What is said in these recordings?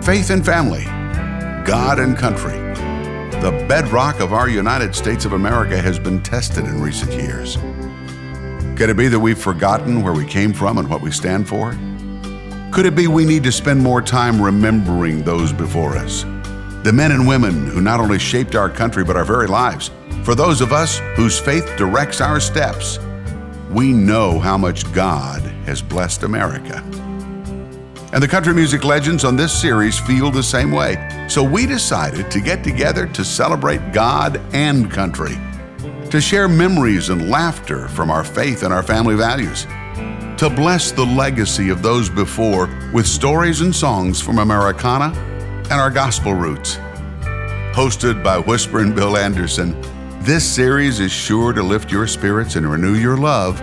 Faith and family, God and country. The bedrock of our United States of America has been tested in recent years. Could it be that we've forgotten where we came from and what we stand for? Could it be we need to spend more time remembering those before us? The men and women who not only shaped our country but our very lives. For those of us whose faith directs our steps, we know how much God has blessed America. And the country music legends on this series feel the same way. So we decided to get together to celebrate God and country, to share memories and laughter from our faith and our family values, to bless the legacy of those before with stories and songs from Americana and our gospel roots. Hosted by Whisperin' Bill Anderson, this series is sure to lift your spirits and renew your love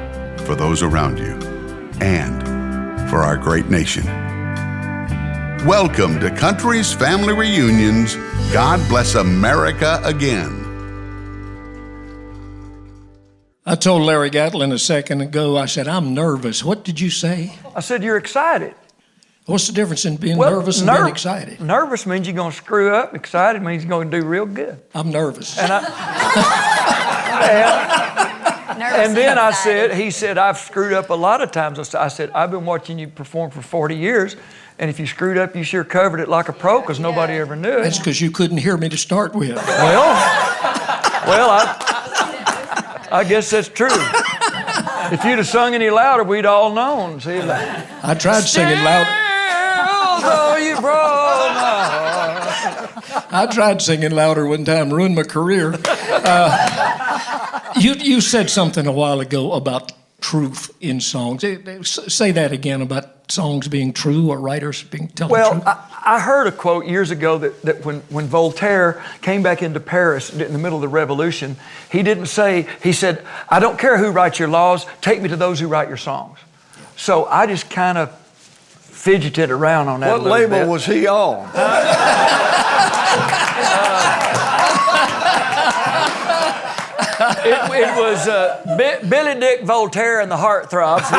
for those around you and for our great nation. Welcome to Country's Family Reunions. God bless America again. I told Larry Gatlin a second ago, I said, I'm nervous. What did you say? I said, you're excited. What's the difference in being nervous and being excited? Nervous means you're going to screw up. Excited means you're going to do real good. I'm nervous. And he said, I've screwed up a lot of times. I said, I've been watching you perform for 40 years. And if you screwed up, you sure covered it like a pro because nobody ever knew it. That's because you couldn't hear me to start with. Well, I guess that's true. If you'd have sung any louder, we'd all known. See, I tried singing louder. I tried singing louder one time, ruined my career. You said something a while ago about truth in songs. Say that again about songs being true or writers telling the truth. Well, I heard a quote years ago that when Voltaire came back into Paris in the middle of the Revolution, he didn't say, he said, I don't care who writes your laws, take me to those who write your songs. Yeah. So I just kind of fidgeted around on that. What label was he on? It was Billy Dick Voltaire and the Heartthrobs.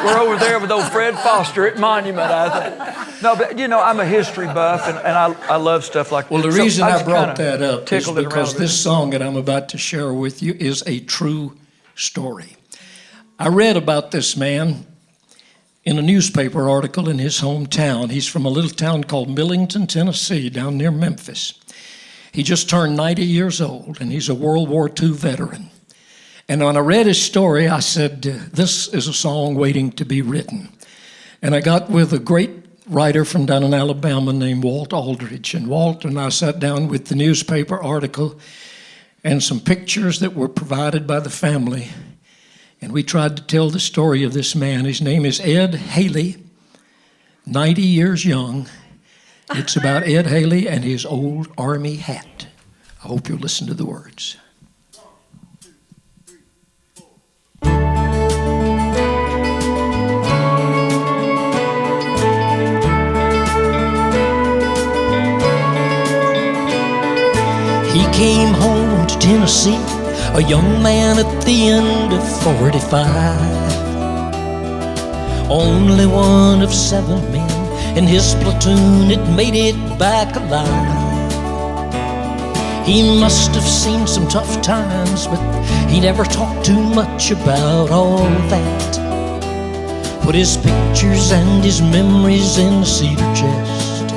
We're over there with old Fred Foster at Monument, I think. No, but I'm a history buff and I love stuff like that. Well, the reason I brought that up is because this song that I'm about to share with you is a true story. I read about this man in a newspaper article in his hometown. He's from a little town called Millington, Tennessee, down near Memphis. He just turned 90 years old, and he's a World War II veteran. And when I read his story, I said, this is a song waiting to be written. And I got with a great writer from down in Alabama named Walt Aldridge. And Walt and I sat down with the newspaper article and some pictures that were provided by the family. And we tried to tell the story of this man. His name is Ed Haley, 90 years young. It's about Ed Haley and his old army hat. I hope you'll listen to the words. He came home to Tennessee, a young man at the end of 45. Only one of 7 men in his platoon had made it back alive. He must have seen some tough times, but he never talked too much about all that. Put his pictures and his memories in the cedar chest,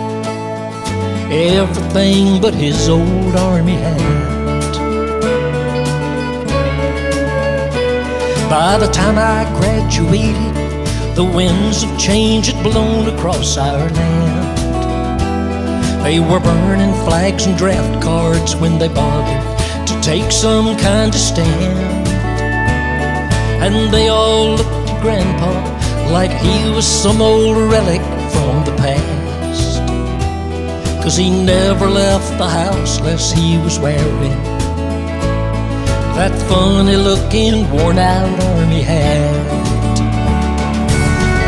everything but his old army hat. By the time I graduated, the winds of change had blown across our land. They were burning flags and draft cards when they bothered to take some kind of stand. And they all looked at Grandpa like he was some old relic from the past, 'cause he never left the house lest he was wearing that funny-looking, worn-out army hat.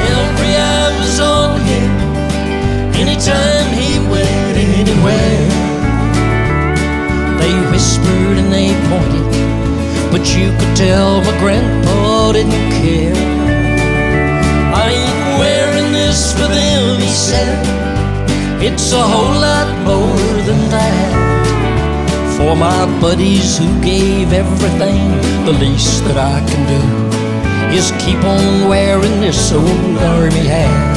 Every eye was on him anytime he went anywhere. They whispered and they pointed, but you could tell my grandpa didn't care. I ain't wearing this for them, he said, It's a whole lot more than that. For my buddies who gave everything, the least that I can do is keep on wearing this old army hat.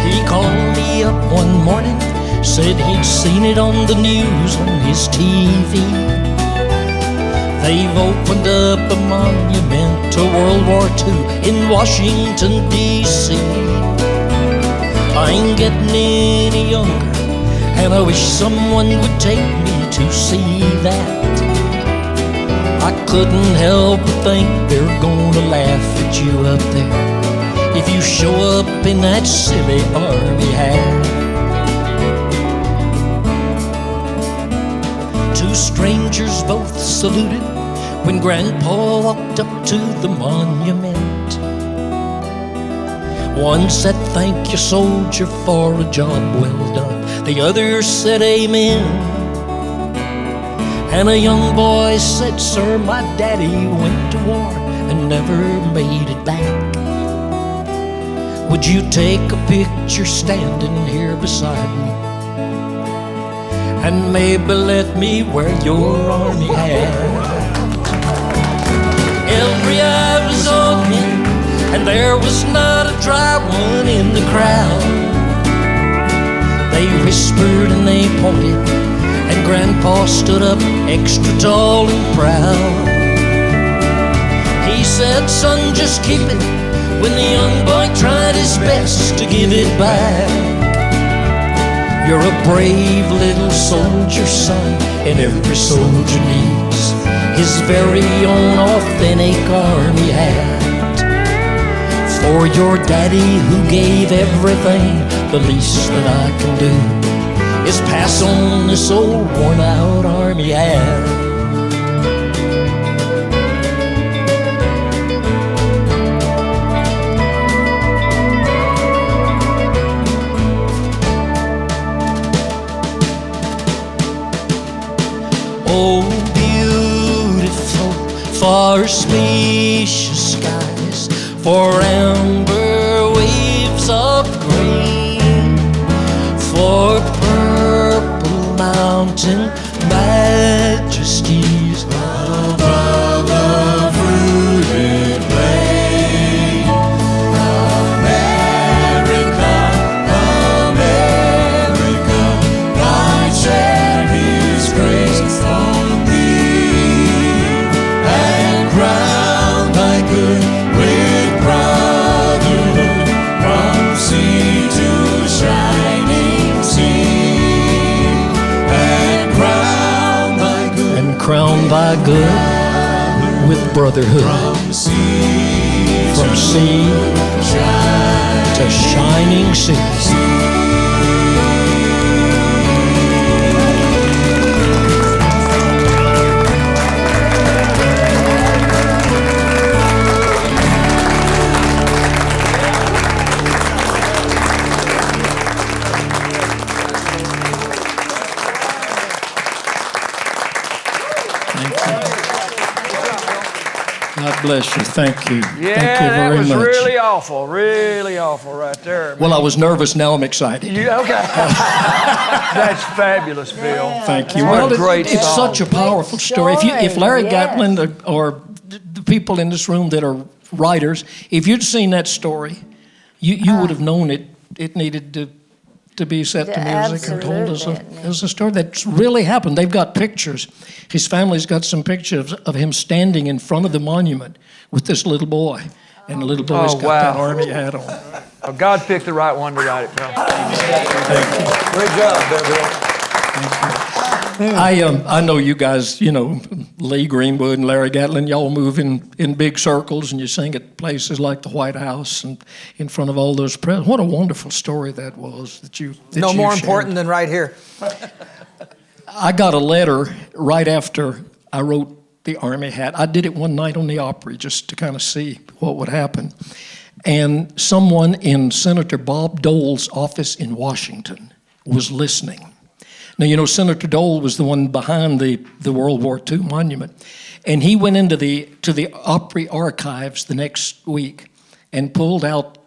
He called me up one morning, said he'd seen it on the news on his TV. They've opened up a monument to World War II in Washington, D.C. I ain't getting any younger, and I wish someone would take me to see that. I couldn't help but think they're gonna laugh at you up there if you show up in that silly army hat. Two strangers both saluted when Grandpa walked up to the monument. One said, "Thank you, soldier, for a job well done." The other said, "Amen." And a young boy said, "Sir, my daddy went to war and never made it back. Would you take a picture standing here beside me? And maybe let me wear your army hat." Every eye was on him, and there was not a dry one in the crowd. They whispered and they pointed, and Grandpa stood up extra tall and proud. He said, "Son, just keep it," when the young boy tried his best to give it back. "You're a brave little soldier, son, and every soldier needs his very own authentic army hat. For your daddy who gave everything, the least that I can do is pass on this old worn out army hat." Oh, beautiful, far spacious skies, for amber waves of green, for purple mountain majesties above the fruited plain. America, America, God shed His grace on thee, and crown thy good with brotherhood from sea to shining sea, and crown thy good with brotherhood from sea to shining sea. God bless you. Thank you. Yeah, Thank you that very was much. really awful right there. Well, I was nervous. Now I'm excited. Yeah, okay. That's fabulous, Bill. Thank you. What Well, a great it's song. such a powerful story. If Larry Gatlin or the people in this room that are writers, if you'd seen that story, you would have known it needed to be set to music and told as a story that's really happened. They've got pictures. His family's got some pictures of him standing in front of the monument with this little boy, and the little boy's got that army hat on. Oh, God picked the right one to write it, Bill. Thank you. Great job, Bill. I know you guys, Lee Greenwood and Larry Gatlin, y'all move in big circles and you sing at places like the White House and in front of all those presidents. What a wonderful story that was that you No you more shared. important than right here. I got a letter right after I wrote the Army hat. I did it one night on the Opry just to kind of see what would happen. And someone in Senator Bob Dole's office in Washington was listening. Now, you know, Senator Dole was the one behind the World War II monument. And he went into to the Opry archives the next week and pulled out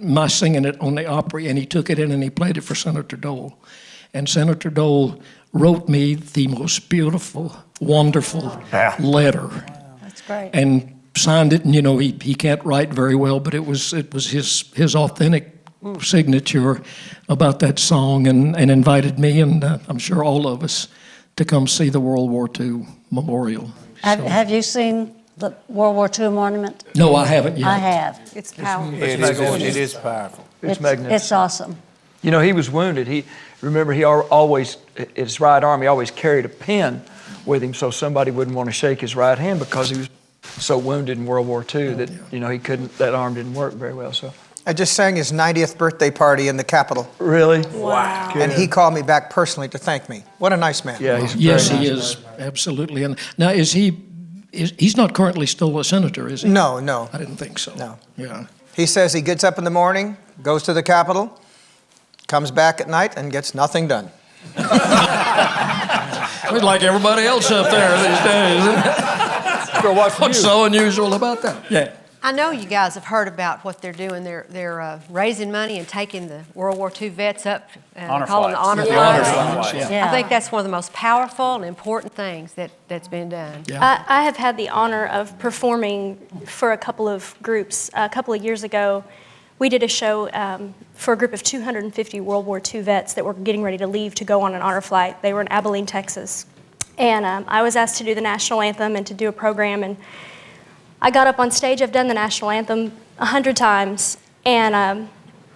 my singing it on the Opry, and he took it in and he played it for Senator Dole. And Senator Dole wrote me the most beautiful, wonderful letter. That's great. And signed it, and you know, he can't write very well, but it was his authentic signature about that song, and invited me and I'm sure all of us to come see the World War II memorial. Have you seen the World War II monument? No, I haven't yet. I have. It's powerful. It is powerful. It's magnificent. It's awesome. You know, he was wounded. He always, his right arm, he always carried a pen with him so somebody wouldn't want to shake his right hand because he was so wounded in World War II that, you know, that arm didn't work very well. So I just sang his 90th birthday party in the Capitol. Really? Wow. And he called me back personally to thank me. What a nice man. Yeah, he's Yes, very he nice is, absolutely. And now, he's not currently still a senator, is he? No. I didn't think so. No. Yeah. He says he gets up in the morning, goes to the Capitol, comes back at night, and gets nothing done. We're like everybody else up there these days. What's so unusual about that? Yeah. I know you guys have heard about what they're doing. They're raising money and taking the World War II vets up, calling the honor flights. Yeah. I think that's one of the most powerful and important things that's been done. Yeah. I have had the honor of performing for a couple of groups. A couple of years ago, we did a show for a group of 250 World War II vets that were getting ready to leave to go on an honor flight. They were in Abilene, Texas. And I was asked to do the national anthem and to do a program. And I got up on stage. I've done the national anthem 100 times. And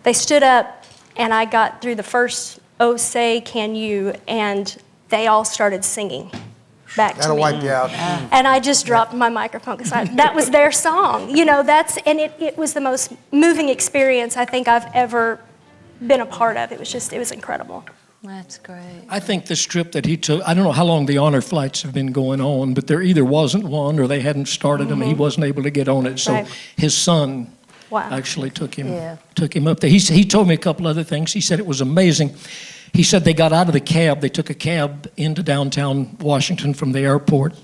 they stood up, and I got through the first, "Oh, say, can you?" And they all started singing back to That'll me. wipe you out. And I just dropped my microphone because that was their song. You know, it was the most moving experience I think I've ever been a part of. It was incredible. That's great. I think this trip that he took, I don't know how long the honor flights have been going on, but there either wasn't one or they hadn't started them and he wasn't able to get on it. So Right. his son Wow. actually took him Yeah. up there. He told me a couple other things. He said it was amazing. He said they got out of the cab. They took a cab into downtown Washington from the airport.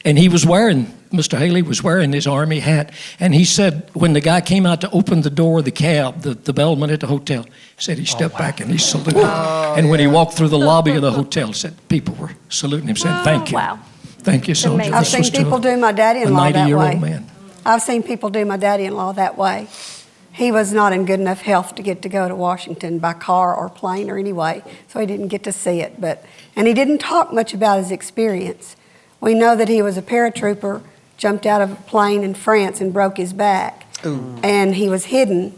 And Mr. Haley was wearing his Army hat. And he said when the guy came out to open the door of the cab, the bellman at the hotel, said he stepped back and he saluted. And when he walked through the lobby of the hotel, said people were saluting him, saying, "Thank you. Wow. Thank you, soldier." amazing. I've This seen was to people do my a daddy-in-law that 90-year-old way. man. I've seen people do my daddy-in-law that way. He was not in good enough health to get to go to Washington by car or plane or any way, so he didn't get to see it. And he didn't talk much about his experience. We know that he was a paratrooper, jumped out of a plane in France and broke his back. Ooh. And he was hidden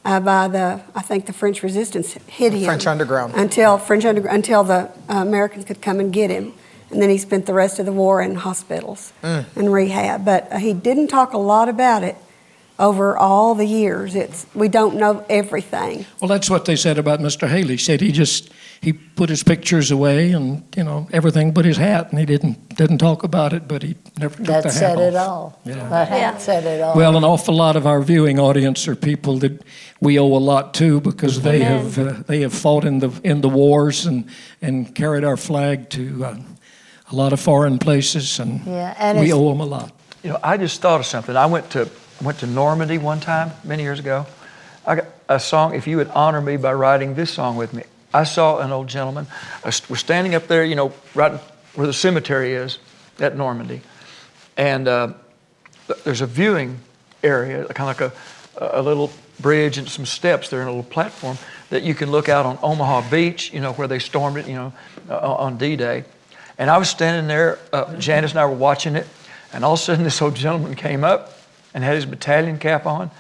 by I think the French resistance hid him. French underground. Until the Americans could come and get him. And then he spent the rest of the war in hospitals and rehab. But he didn't talk a lot about it over all the years. We don't know everything. Well, that's what they said about Mr. Haley. He said he put his pictures away and, you know, everything but his hat, and he didn't talk about it, but he never took the hat That said it off. all. Yeah. That hat Yeah. said it all. Well, an awful lot of our viewing audience are people that we owe a lot to because they have fought in the wars and carried our flag to a lot of foreign places, and Yeah, and we it's- owe them a lot. You know, I just thought of something. I went to Normandy one time, many years ago. I got a song, "If You Would Honor Me by Writing This Song With Me." I saw an old gentleman. We're standing up there, you know, right where the cemetery is at Normandy. And there's a viewing area, kind of like a little bridge and some steps there and a little platform that you can look out on Omaha Beach, you know, where they stormed it, you know, on D-Day. And I was standing there, Janice and I were watching it, and all of a sudden this old gentleman came up and had his battalion cap on.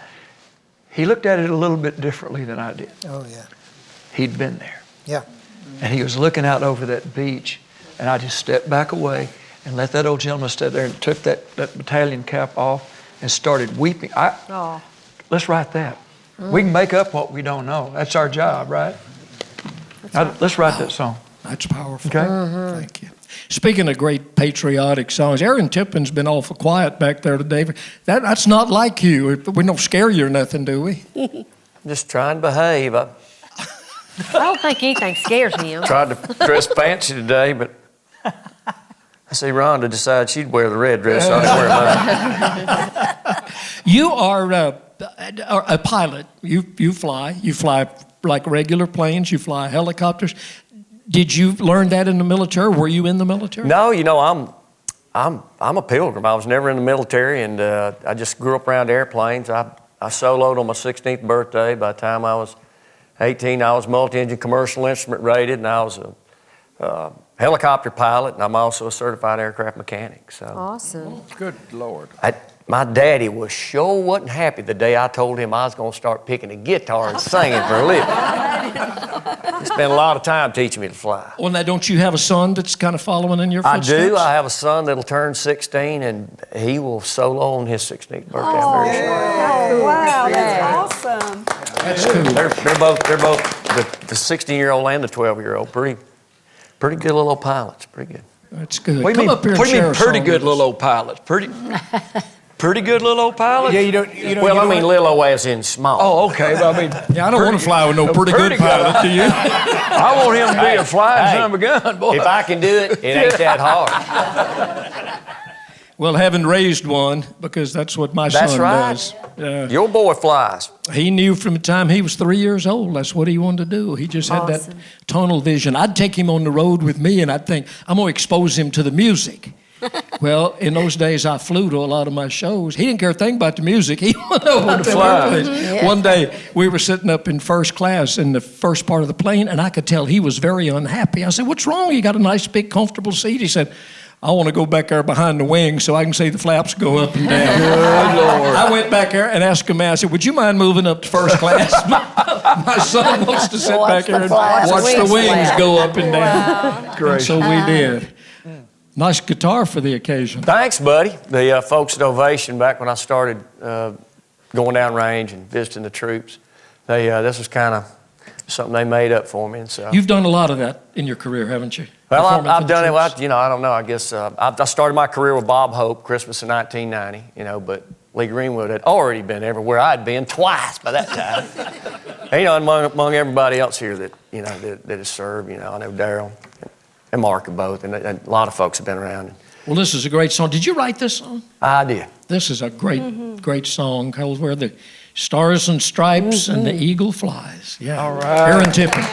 He looked at it a little bit differently than I did. Oh, yeah. He'd been there. Yeah. And he was looking out over that beach, and I just stepped back away and let that old gentleman stand there and took that battalion cap off and started weeping. Let's write that. We can make up what we don't know. That's our job, right? Let's write that song. That's powerful. Okay. Thank you. Speaking of great patriotic songs, Aaron Tippin's been awful quiet back there today. That's not like you. We don't scare you or nothing, do we? Just trying to behave. I don't think anything scares him. Tried to dress fancy today, but I see Rhonda decided she'd wear the red dress, so I didn't wear mine. You are a pilot. You fly like regular planes. You fly helicopters. Did you learn that in the military? Were you in the military? No, you know, I'm a pilgrim. I was never in the military, and I just grew up around airplanes. I soloed on my 16th birthday. By the time I was 18, I was multi-engine commercial instrument rated, and I was a helicopter pilot, and I'm also a certified aircraft mechanic. So Awesome. Good Lord. my daddy was sure wasn't happy the day I told him I was going to start picking a guitar and singing for a living. He spent a lot of time teaching me to fly. Well, now, don't you have a son that's kind of following in your I footsteps? do. I have a son that'll turn 16, and he will solo on his 16th birthday. I'm very sure. Oh, wow, that's awesome. That's cool. They're both the 16-year-old and the 12-year-old. Pretty good little old pilots. Pretty good. That's good. What do you mean, pretty good little old pilots? Pretty good little old pilots? Yeah, you don't. Well, I mean little as in small. Oh, okay. Well, I mean, Yeah, I don't want to fly with no pretty good pilot, do you? I want him to be a flying son of a gun, boy. If I can do it, it ain't that hard. Well, having raised one, because that's what my That's son right. does. Your boy flies. He knew from the time he was 3 years old, that's what he wanted to do. He just had that tunnel vision. I'd take him on the road with me, and I'd think, I'm going to expose him to the music. Well, in those days, I flew to a lot of my shows. He didn't care a thing about the music. He wanted over to fly. One day, we were sitting up in first class in the first part of the plane, and I could tell he was very unhappy. I said, what's wrong? You got a nice, big, comfortable seat? He said, I want to go back there behind the wing so I can see the flaps go up and down. Good Lord. I went back there and asked him, I said, would you mind moving up to first class? My son wants to sit back there and watch the wings go up and down. And so we did. Nice guitar for the occasion. Thanks, buddy. The folks at Ovation, back when I started going down range and visiting the troops, this was kind of something they made up for me. And so You've done a lot of that in your career, haven't you? well, Performing I've for the done it. troops. Well, I don't know. I guess I started my career with Bob Hope, Christmas of 1990. But Lee Greenwood had already been everywhere I'd been twice by that time. And, among everybody else here that that has served, I know Darryl and Mark are both, and a lot of folks have been around. Well, this is a great song. Did you write this song? I did. This is a great song called Where the Stars and Stripes and the Eagle Flies. Yeah. All right. Aaron Tippin.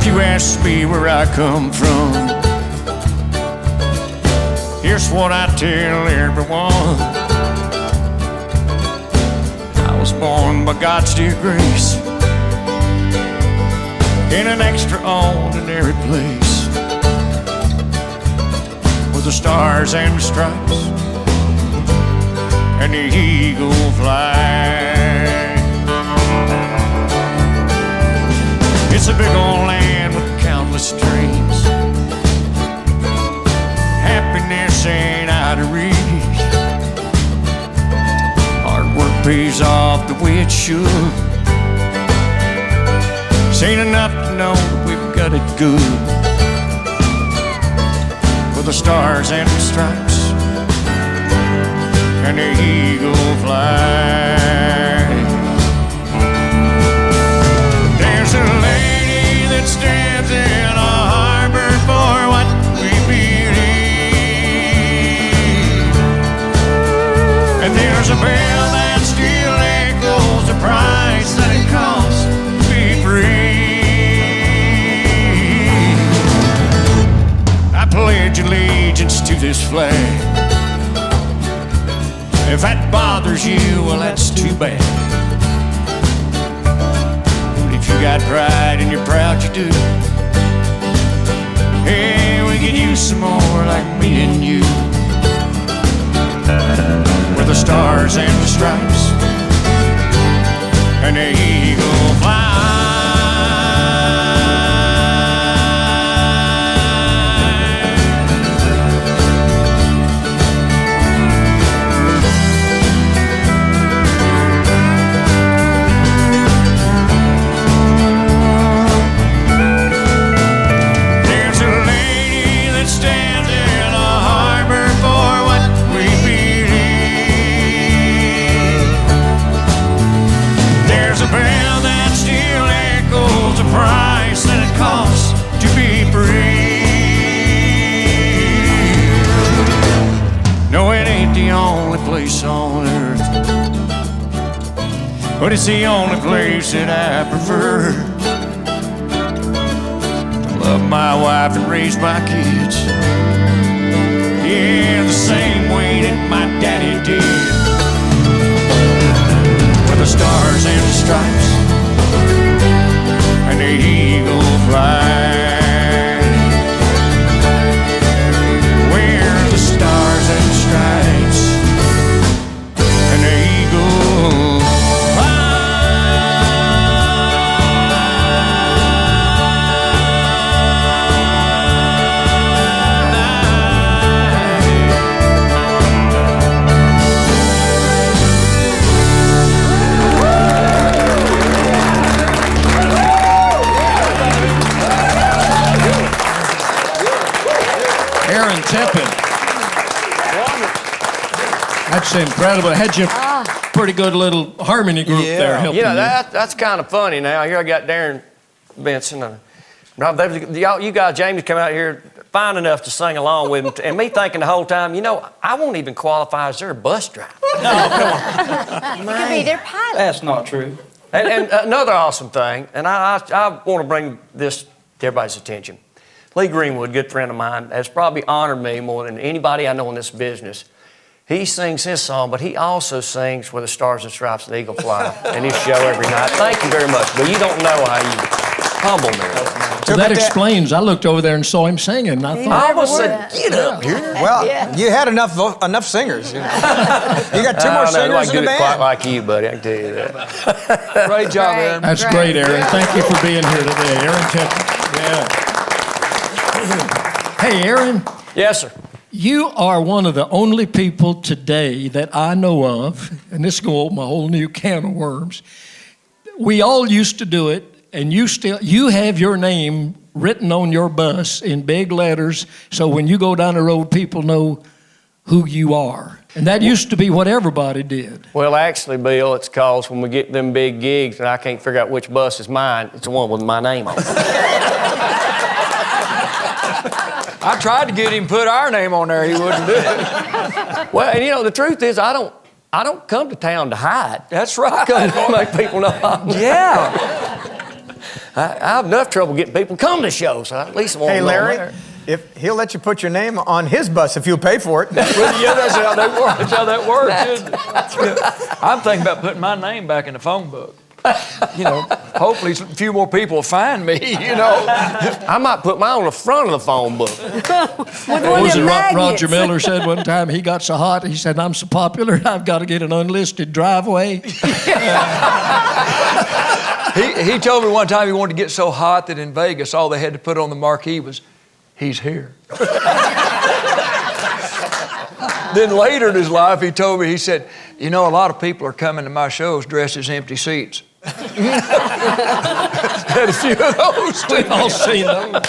You ask me where I come from, here's what I tell everyone. I was born by God's dear grace in an extraordinary place where the stars and stripes and the eagle fly. It's a big old land with countless dreams. Happiness ain't out of reach. Hard work pays off the way it should. This ain't enough to know that we've got it good. For the stars and the stripes and the eagle fly. There's a lady that stands in a harbor for what we believe, and there's a bell that still echoes the price that it costs to be free. I pledge allegiance to this flag. If that bothers you, well, that's too bad. You got pride and you're proud you do. Hey, we could use some more like me and you. Where the stars and the stripes and the eagle fly. on earth, but it's the only place that I prefer to love my wife and raise my kids. Yeah, the same way that my daddy did. With the stars and the stripes and the eagle fly. Where the stars and the stripes and the eagle Aaron Tippin. That's incredible. Had you pretty good little harmony group there helping You know, you. that's kind of funny now. Here I got Darren Benson. You guys, Jamie's come out here fine enough to sing along with him. And me thinking the whole time, you know, I won't even qualify as their bus driver. It could be their pilot. That's not true. And another awesome thing, and I want to bring this to everybody's attention. Lee Greenwood, good friend of mine, has probably honored me more than anybody I know in this business. He sings his song, but he also sings Where the Stars and Stripes and the Eagle Fly in his show every night. Thank you very much, but you don't know how you humble me. So that explains. I looked over there and saw him singing. And I thought, I almost said, get up here. Well, you had enough singers. You know. You got two more singers in the band. Quite like you, buddy. I can tell you that. Great job, Aaron. That's great, Aaron. Thank you for being here today. Aaron Tippin. Yeah. Hey, Aaron. Yes, sir. You are one of the only people today that I know of, and this is going to open a whole new can of worms. We all used to do it, and you have your name written on your bus in big letters, so when you go down the road, people know who you are. And that used to be what everybody did. Well, actually, Bill, it's because when we get them big gigs and I can't figure out which bus is mine, it's the one with my name on it. I tried to get him to put our name on there. He wouldn't do it. Well, and you know, the truth is, I don't come to town to hide. That's right. I come to make people know I'm Yeah. I have enough trouble getting people to come to shows, so I at least want Hey, to know Larry, there. if he'll let you put your name on his bus if you'll pay for it. Well, yeah, that's how that works. That's how that works, isn't it? I'm thinking about putting my name back in the phone book. You know, hopefully a few more people will find me, you know. I might put mine on the front of the phone book. What was it Roger Miller said one time? He got so hot, he said, I'm so popular, I've got to get an unlisted driveway. He told me one time he wanted to get so hot that in Vegas, all they had to put on the marquee was, he's here. Then later in his life, he told me, he said, you know, a lot of people are coming to my shows dressed as empty seats. Had a few of those. We've all seen those.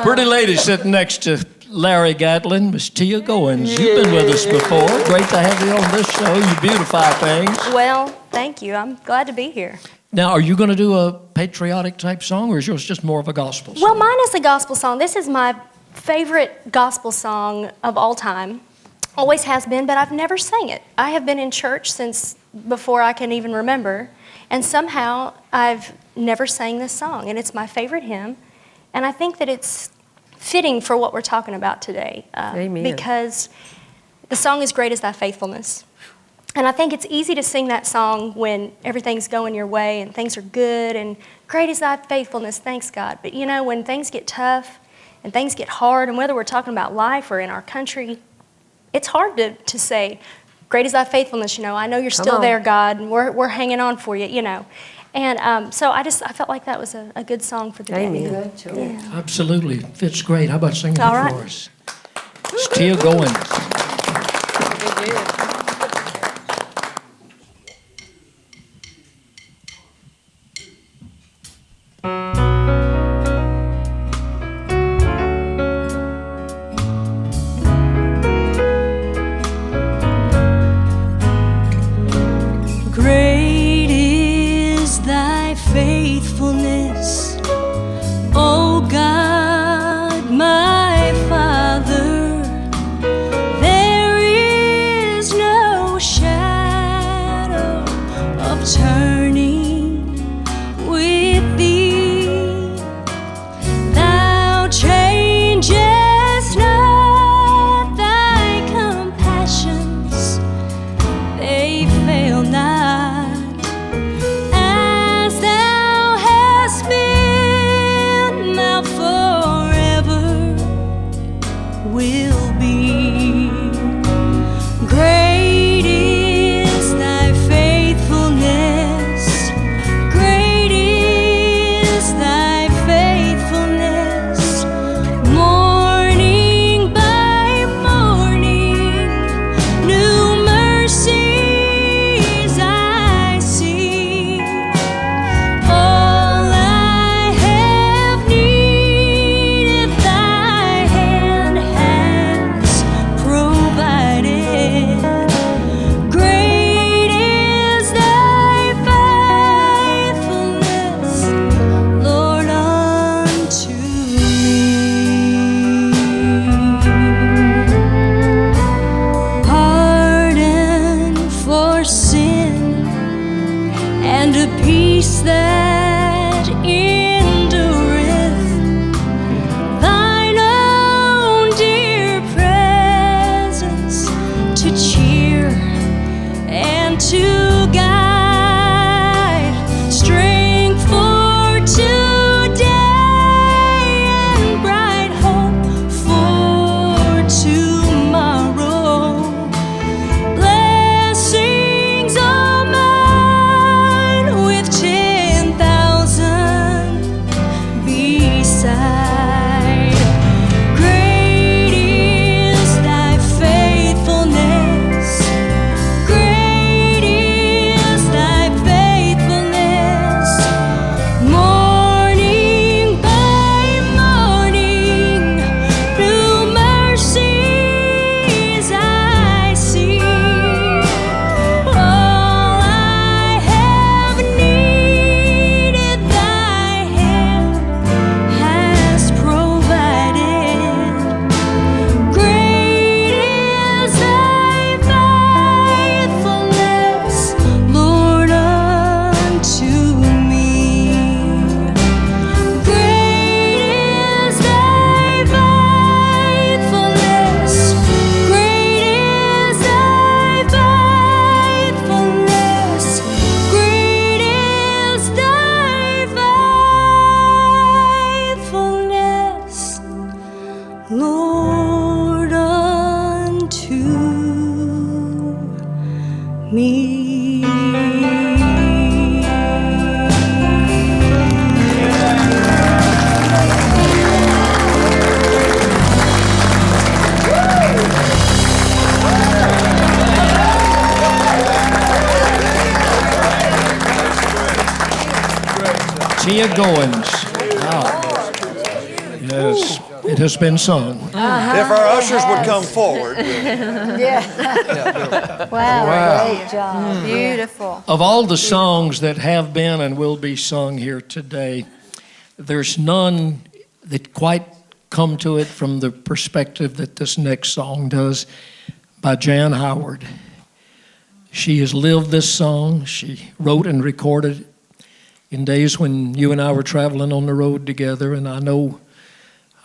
Pretty lady sitting next to Larry Gatlin, Miss Tia Goins. You've been with us before. Great to have you on this show. You beautify things. Well, thank you. I'm glad to be here. Now, are you going to do a patriotic type song, or is yours just more of a gospel song? Well, mine is a gospel song. This is my favorite gospel song of all time. Always has been, but I've never sang it. I have been in church since before I can even remember, and somehow I've never sang this song, and it's my favorite hymn, and I think that it's fitting for what we're talking about today. Amen. Because the song is Great Is Thy Faithfulness. And I think it's easy to sing that song when everything's going your way and things are good and great is thy faithfulness, thanks God. But you know, when things get tough and things get hard, and whether we're talking about life or in our country, it's hard to say, great is thy faithfulness, you know, I know you're still there, God, and we're hanging on for you, you know. And so I felt like that was a good song for the day. Amen. Yeah. Absolutely. Fits great. How about singing All it right. for us? It's Tia Goins. Great is thy faithfulness, O God, my Father. There is no Tia Goins. Wow. Yes, it has been sung. If our ushers would come forward. Wow, great job. Beautiful. Of all the songs that have been and will be sung here today, there's none that quite come to it from the perspective that this next song does, by Jan Howard. She has lived this song. She wrote and recorded it in days when you and I were traveling on the road together, and I know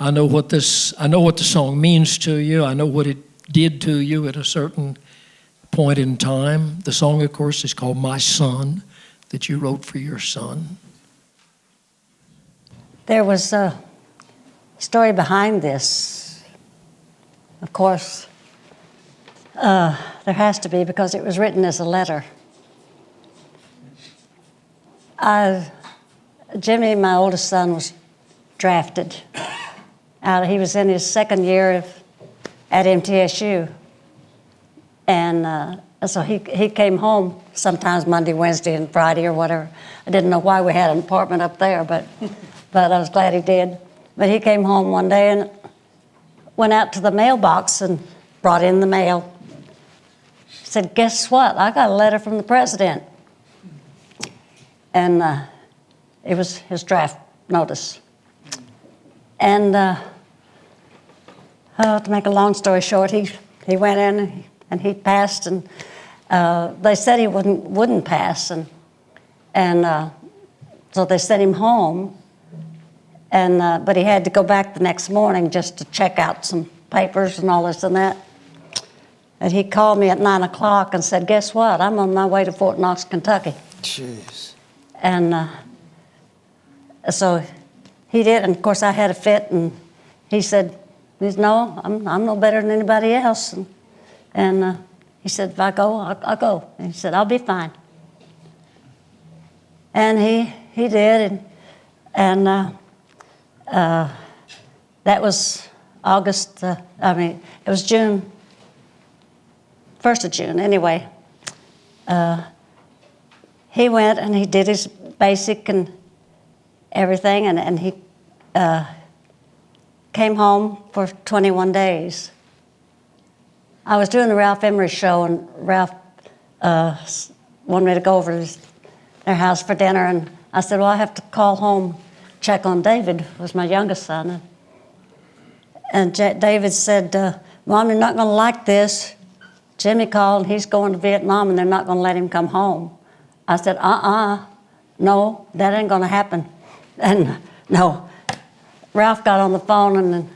what the song means to you. I know what it did to you at a certain point in time. The song, of course, is called My Son, that you wrote for your son. There was a story behind this. Of course, there has to be, because it was written as a letter. Jimmy, my oldest son, was drafted. He was in his second year at MTSU. And so he came home sometimes Monday, Wednesday, and Friday or whatever. I didn't know why we had an apartment up there, but I was glad he did. But he came home one day and went out to the mailbox and brought in the mail. He said, "Guess what? I got a letter from the president." And it was his draft notice. And to make a long story short, he went in and he passed, and they said he wouldn't pass, and so they sent him home. And but he had to go back the next morning just to check out some papers and all this and that. And he called me at 9 o'clock and said, "Guess what? I'm on my way to Fort Knox, Kentucky." Jeez. And so he did, and of course I had a fit, and he said, "No, I'm no better than anybody else." And he said, "If I go, I'll go." And he said, "I'll be fine." And he did, and that was August, it was June, 1st of June, anyway. He went and he did his basic and everything, and he came home for 21 days. I was doing the Ralph Emery show, and Ralph wanted me to go over to their house for dinner, and I said, "Well, I have to call home, check on David," who was my youngest son. And David said, "Mom, you're not going to like this. Jimmy called, and he's going to Vietnam, and they're not going to let him come home." I said, "No, that ain't going to happen." And no, Ralph got on the phone, and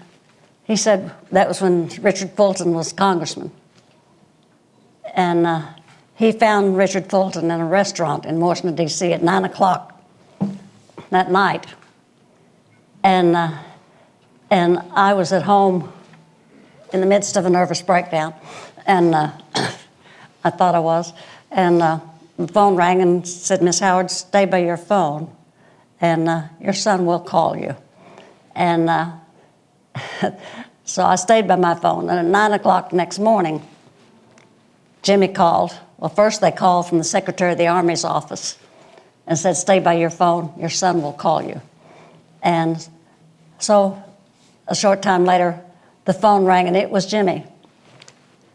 he said, that was when Richard Fulton was congressman. And he found Richard Fulton in a restaurant in Washington, D.C. at 9 o'clock that night. And I was at home in the midst of a nervous breakdown, and I thought I was. And the phone rang and said, "Miss Howard, stay by your phone, and your son will call you." And so I stayed by my phone, and at 9 o'clock the next morning, Jimmy called. Well, first they called from the Secretary of the Army's office and said, "Stay by your phone, your son will call you." And so a short time later, the phone rang, and it was Jimmy.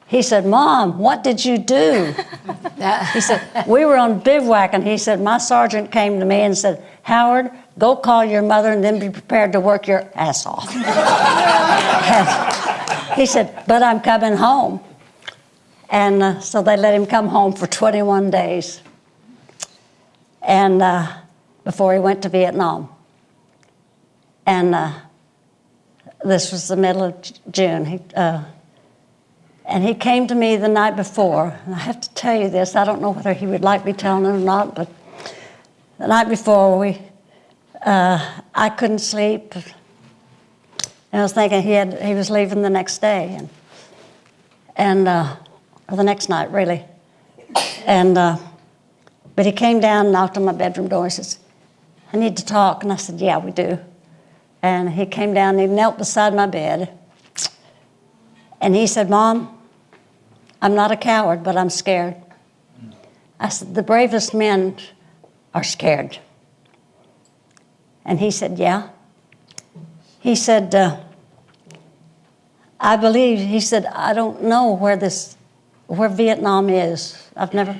He said, "Mom, what did you do?" He said, "We were on bivouac," and he said, "My sergeant came to me and said, 'Howard, go call your mother and then be prepared to work your ass off.'" He said, "But I'm coming home." And so they let him come home for 21 days, and before he went to Vietnam. And this was the middle of June. And he came to me the night before, and I have to tell you this, I don't know whether he would like me telling it or not, but the night before I couldn't sleep. And I was thinking he was leaving the next day, or the next night, really. And but he came down and knocked on my bedroom door. He says, "I need to talk." And I said, "Yeah, we do." And he came down and he knelt beside my bed. And he said, "Mom, I'm not a coward, but I'm scared." I said, "The bravest men are scared." And he said, yeah. He said, I believe, he said, I don't know where Vietnam is. I've never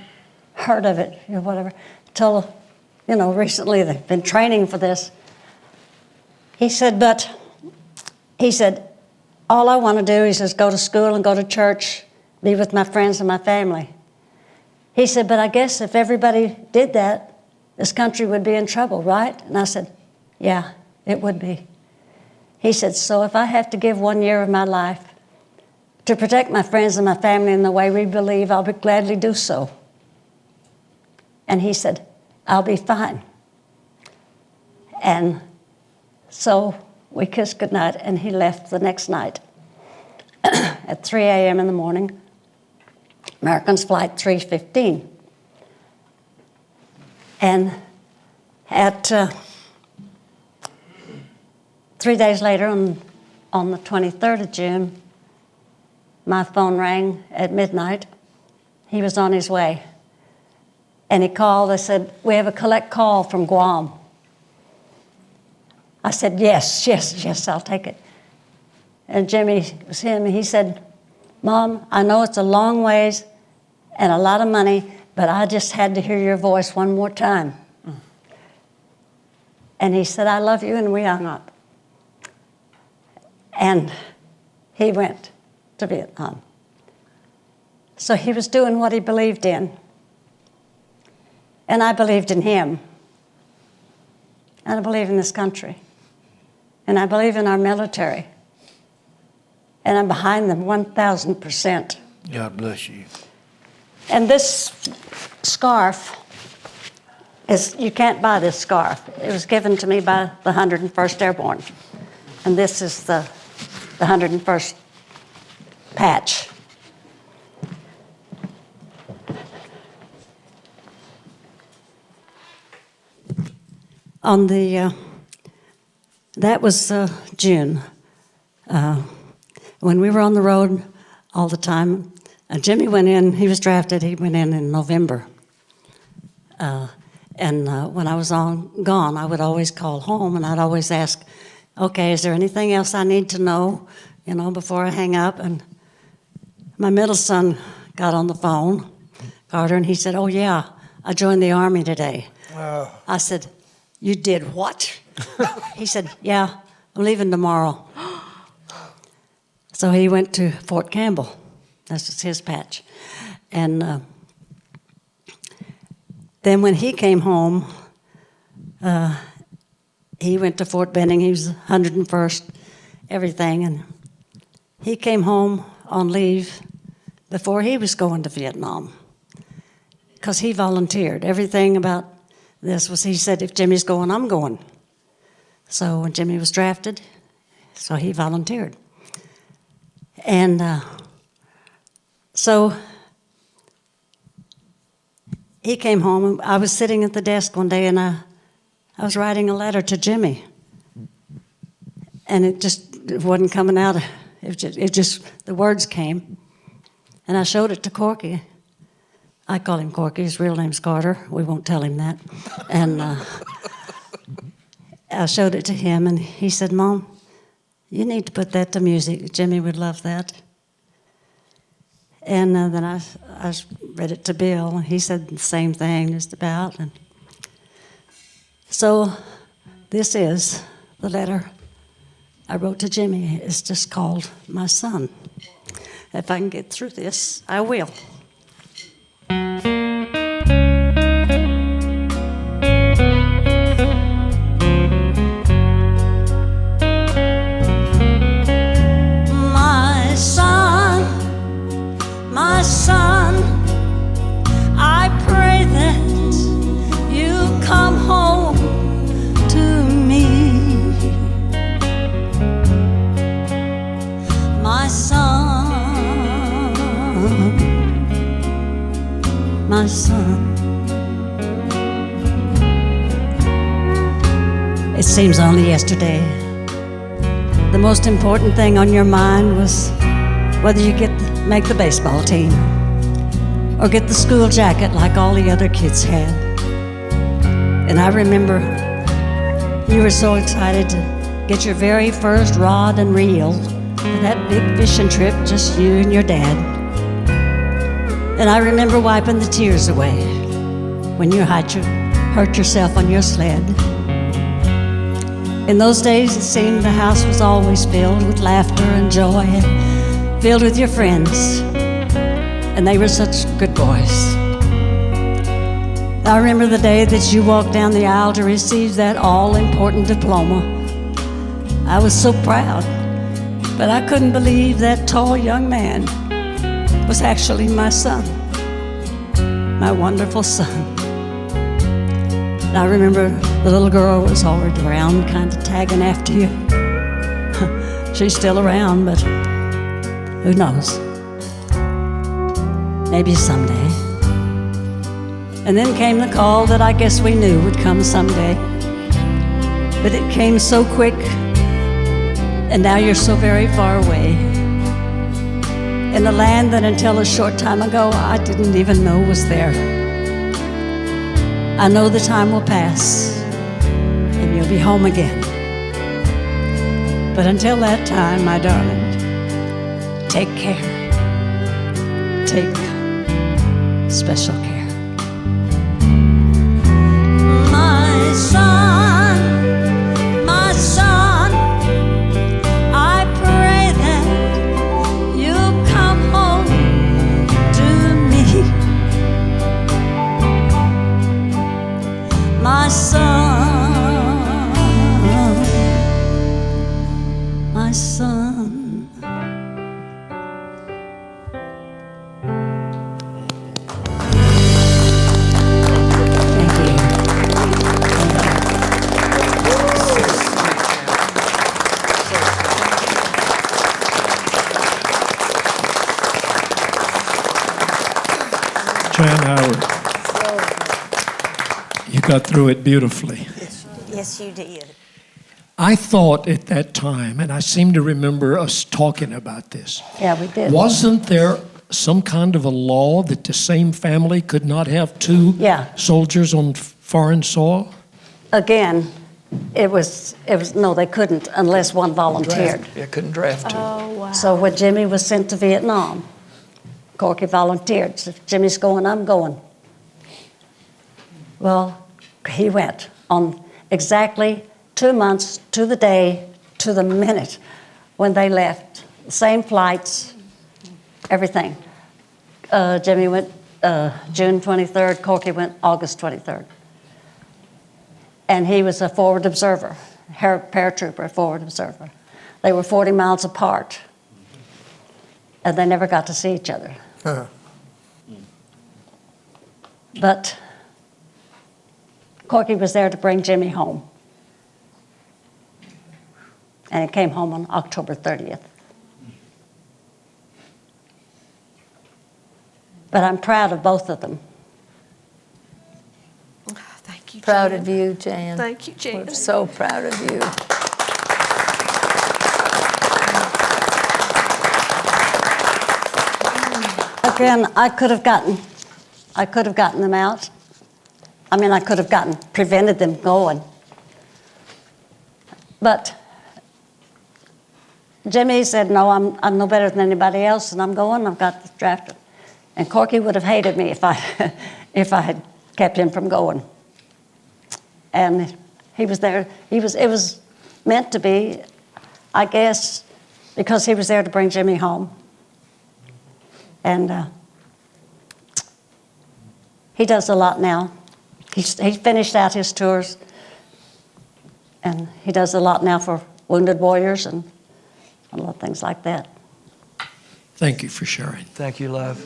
heard of it or whatever. Till, recently they've been training for this. He said, all I want to do, he says, go to school and go to church, be with my friends and my family. He said, but I guess if everybody did that, this country would be in trouble, right? And I said, yeah, it would be. He said, so if I have to give 1 year of my life to protect my friends and my family in the way we believe, I'll gladly do so. And he said, I'll be fine. And so we kissed goodnight, and he left the next night at 3 a.m. in the morning, American's flight 315. And at 3 days later, on the 23rd of June, my phone rang at midnight. He was on his way. And he called, they said, we have a collect call from Guam. I said, yes, I'll take it. And Jimmy was him, and he said, Mom, I know it's a long ways and a lot of money, but I just had to hear your voice one more time. And he said, I love you, and we hung up. And he went to Vietnam. So he was doing what he believed in. And I believed in him. And I believe in this country. And I believe in our military. And I'm behind them 1,000%. God bless you. And this scarf you can't buy this scarf. It was given to me by the 101st Airborne. And this is the 101st patch. On the, that was June. When we were on the road all the time, Jimmy went in, he was drafted, he went in November. And when I was gone, I would always call home and I'd always ask, okay, is there anything else I need to know, before I hang up? And my middle son got on the phone, Carter, and he said, oh yeah, I joined the Army today. Oh. I said, you did what? He said, yeah, I'm leaving tomorrow. So he went to Fort Campbell. That's his patch. And then when he came home, he went to Fort Benning. He was 101st, everything. And he came home on leave before he was going to Vietnam because he volunteered. Everything about this was, he said, if Jimmy's going, I'm going. So when Jimmy was drafted, so he volunteered. And so he came home, and I was sitting at the desk one day, and I was writing a letter to Jimmy. And it wasn't coming out. It just, the words came. And I showed it to Corky. I call him Corky, his real name's Carter. We won't tell him that. And I showed it to him, and he said, Mom, you need to put that to music. Jimmy would love that. And then I read it to Bill. He said the same thing, just about. And so this is the letter I wrote to Jimmy. It's just called My Son. If I can get through this, I will. My son, I pray that you come home to me. My son, my son. It seems only yesterday. The most important thing on your mind was whether you make the baseball team or get the school jacket like all the other kids had. And I remember You were so excited to get your very first rod and reel for that big fishing trip, just you and your dad. And I remember wiping the tears away when you hurt yourself on your sled. In those days, it seemed the house was always filled with laughter and joy, and filled with your friends. And they were such good boys. I remember the day that you walked down the aisle to receive that all-important diploma. I was so proud, but I couldn't believe that tall young man was actually my son, my wonderful son. And I remember the little girl was already around, kind of tagging after you. She's still around, but who knows? Maybe someday. And then came the call that I guess we knew would come someday. But it came so quick, and now you're so very far away. In a land that until a short time ago I didn't even know was there. I know the time will pass, and you'll be home again. But until that time, my darling, take care. Take special care. My son, I pray that you'll come home to me. My son, my son. Jan Howard, you got through it beautifully. Yes, you did. I thought at that time, and I seem to remember us talking about this. Yeah, we did. Wasn't there some kind of a law that the same family could not have two soldiers on foreign soil? Again, it was no, they couldn't unless one volunteered. Yeah, couldn't draft two. Oh, wow. So when Jimmy was sent to Vietnam, Corky volunteered. So if Jimmy's going, I'm going. Well, he went on exactly 2 months to the day, to the minute when they left. Same flights, everything. Jimmy went June 23rd, Corky went August 23rd. And he was a forward observer, paratrooper, forward observer. They were 40 miles apart, and they never got to see each other. Uh-huh. But Corky was there to bring Jimmy home. And he came home on October 30th. But I'm proud of both of them. Thank you, Proud Jan. of you, Jan. Thank you, Jan. We're so proud of you. Again, I could have gotten them out. I mean, I could have prevented them going. But Jimmy said, no, I'm no better than anybody else, and I'm going, I've got drafted. And Corky would have hated me if I had kept him from going. And he was there. It was meant to be, I guess, because he was there to bring Jimmy home. And he does a lot now. He finished out his tours, and he does a lot now for Wounded Warriors and a lot of things like that. Thank you for sharing. Thank you, love.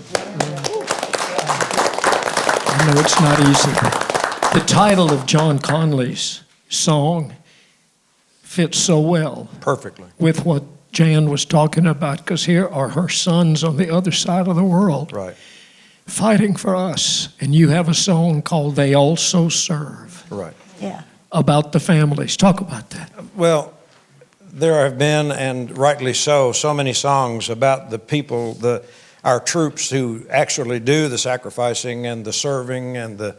I know it's not easy. The title of John Conlee's song fits so well. Perfectly. With what Jan was talking about, because here are her sons on the other side of the world. Right. Fighting for us. And you have a song called They Also Serve. Right. Yeah. About the families. Talk about that. Well, there have been, and rightly so many songs about the people, our troops who actually do the sacrificing and the serving and the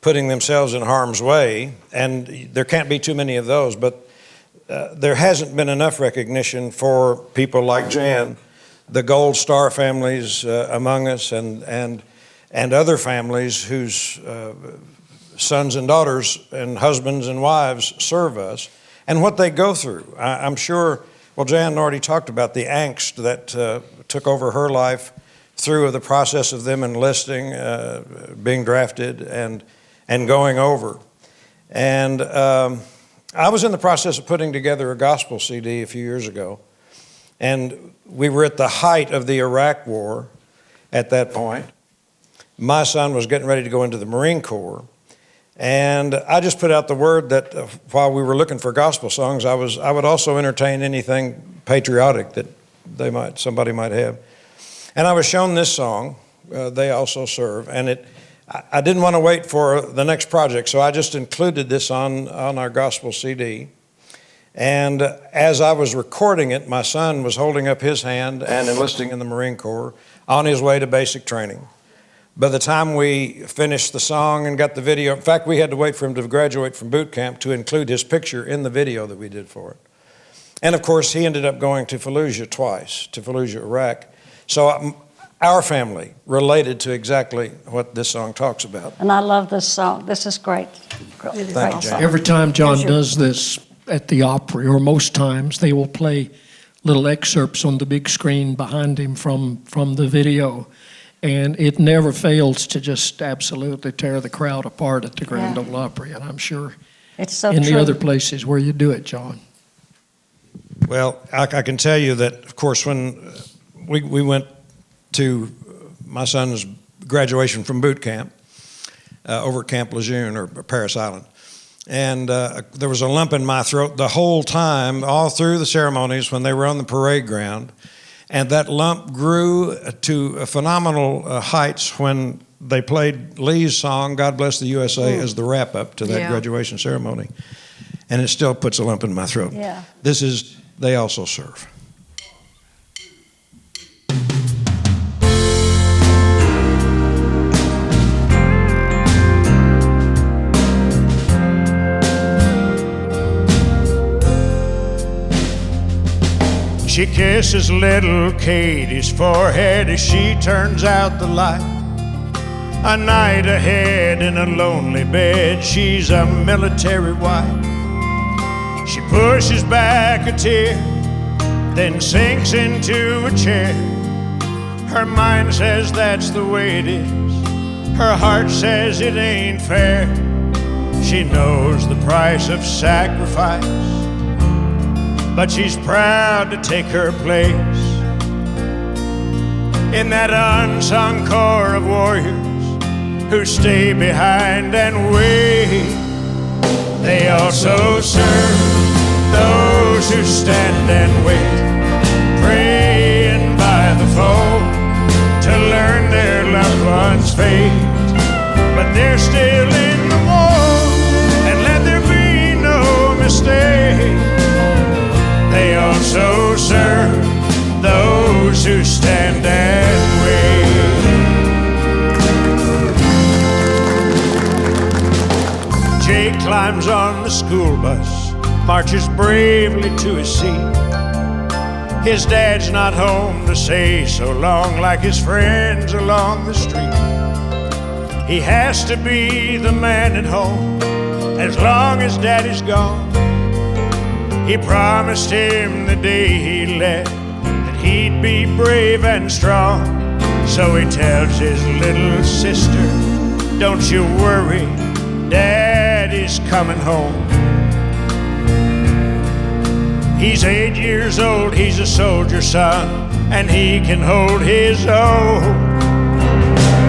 putting themselves in harm's way, and there can't be too many of those, but there hasn't been enough recognition for people like Jan, the Gold Star families among us, and other families whose sons and daughters and husbands and wives serve us, and what they go through. I'm sure, well, Jan already talked about the angst that took over her life through the process of them enlisting, being drafted, and going over. And I was in the process of putting together a gospel CD a few years ago, and we were at the height of the Iraq War at that point. My son was getting ready to go into the Marine Corps, and I just put out the word that while we were looking for gospel songs, I would also entertain anything patriotic that somebody might have. And I was shown this song, They Also Serve, and I didn't want to wait for the next project, so I just included this on our gospel CD. And as I was recording it, my son was holding up his hand and enlisting in the Marine Corps on his way to basic training. By the time we finished the song and got the video, in fact, we had to wait for him to graduate from boot camp to include his picture in the video that we did for it. And of course, he ended up going to Fallujah twice, to Fallujah, Iraq. So our family related to exactly what this song talks about. And I love this song. This is great. Thank you, Great Jane. song. Every time John does this at the Opry, or most times, they will play little excerpts on the big screen behind him from the video. And it never fails to just absolutely tear the crowd apart at the Grand Ole Opry. And I'm sure It's so in true. the other places where you do it, John. Well, I can tell you that, of course, when we went to my son's graduation from boot camp over at Camp Lejeune, or Paris Island, and there was a lump in my throat the whole time, all through the ceremonies when they were on the parade ground, and that lump grew to phenomenal heights when they played Lee's song, God Bless the USA, as the wrap-up to that graduation ceremony, and it still puts a lump in my throat. Yeah. This is They Also Serve. She kisses little Katie's forehead as she turns out the light. A night ahead in a lonely bed, she's a military wife. She pushes back a tear, then sinks into a chair. Her mind says that's the way it is. Her heart says it ain't fair. She knows the price of sacrifice, but she's proud to take her place in that unsung corps of warriors who stay behind and wait. They also serve those who stand and wait, praying by the foe to learn their loved one's fate. But they're still in the war, and let there be no mistake. They also serve those who stand and wait. Jake climbs on the school bus, marches bravely to his seat. His dad's not home to say so long like his friends along the street. He has to be the man at home as long as daddy's gone. He promised him the day he left that he'd be brave and strong. So he tells his little sister, don't you worry, Daddy's coming home. He's 8 years old, he's a soldier's son, and he can hold his own.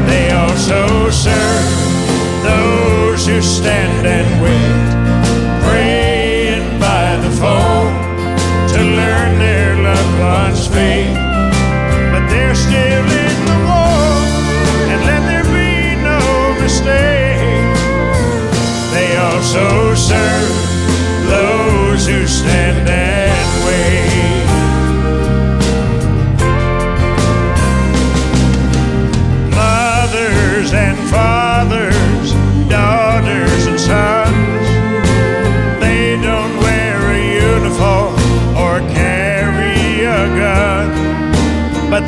They also serve those who stand and wait, praying by the phone to learn their loved one's fate. But they're still in the war, and let there be no mistake. They also serve those who stand and wait. Mothers and fathers, daughters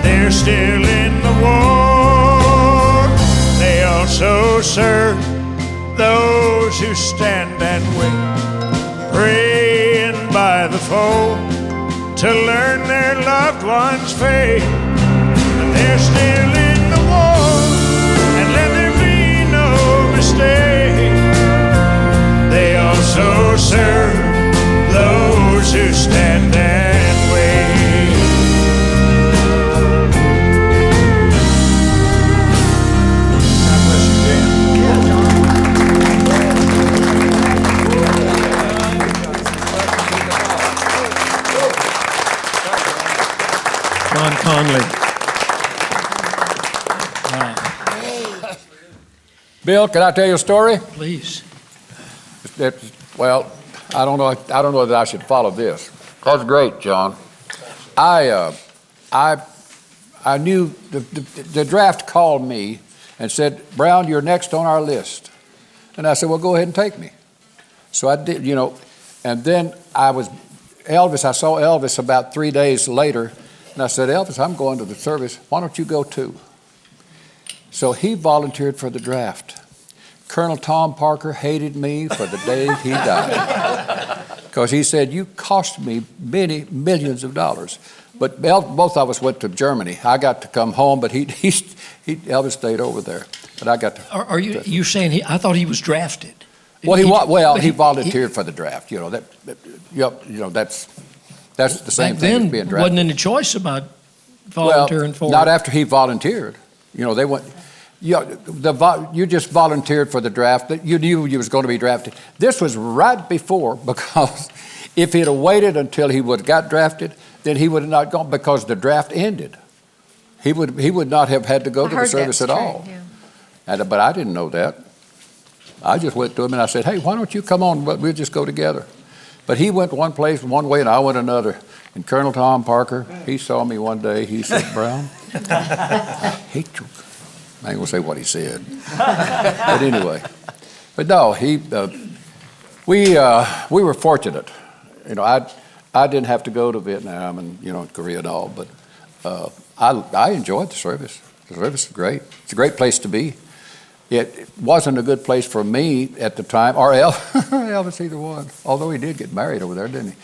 they're still in the war. They also serve those who stand and wait, praying by the foe to learn their loved ones' fate. But they're still in the war, and let there be no mistake. They also serve those who stand and wait. God bless you, Dan. John Conlee. Bill, can I tell you a story? Please. Well, I don't know that I should follow this. That's great, John. I knew the draft called me and said, Brown, you're next on our list. And I said, well, go ahead and take me. So I did, and then I saw Elvis about 3 days later, and I said, Elvis, I'm going to the service. Why don't you go too? So he volunteered for the draft. Colonel Tom Parker hated me for the day he died because he said, you cost me many millions of dollars. But both of us went to Germany. I got to come home, but Elvis stayed over there. But I got to. Are you saying I thought he was drafted? Well, he volunteered for the draft. That's the same thing as being drafted. Wasn't any choice about volunteering for it. Not after he volunteered. They went. You just volunteered for the draft. You knew you was going to be drafted. This was right before, because if he'd have waited until he would have got drafted, then he would have not gone, because the draft ended. He would not have had to go to the service at all. Yeah. But I didn't know that. I just went to him and I said, hey, why don't you come on? We'll just go together. But he went one place one way and I went another. And Colonel Tom Parker, he saw me one day. He said, Brown, I hate you. I ain't gonna say what he said, but anyway. But no, we were fortunate. I didn't have to go to Vietnam and Korea and all, but I enjoyed the service. The service is great. It's a great place to be. It wasn't a good place for me at the time, or Elvis, either one. Although he did get married over there, didn't he?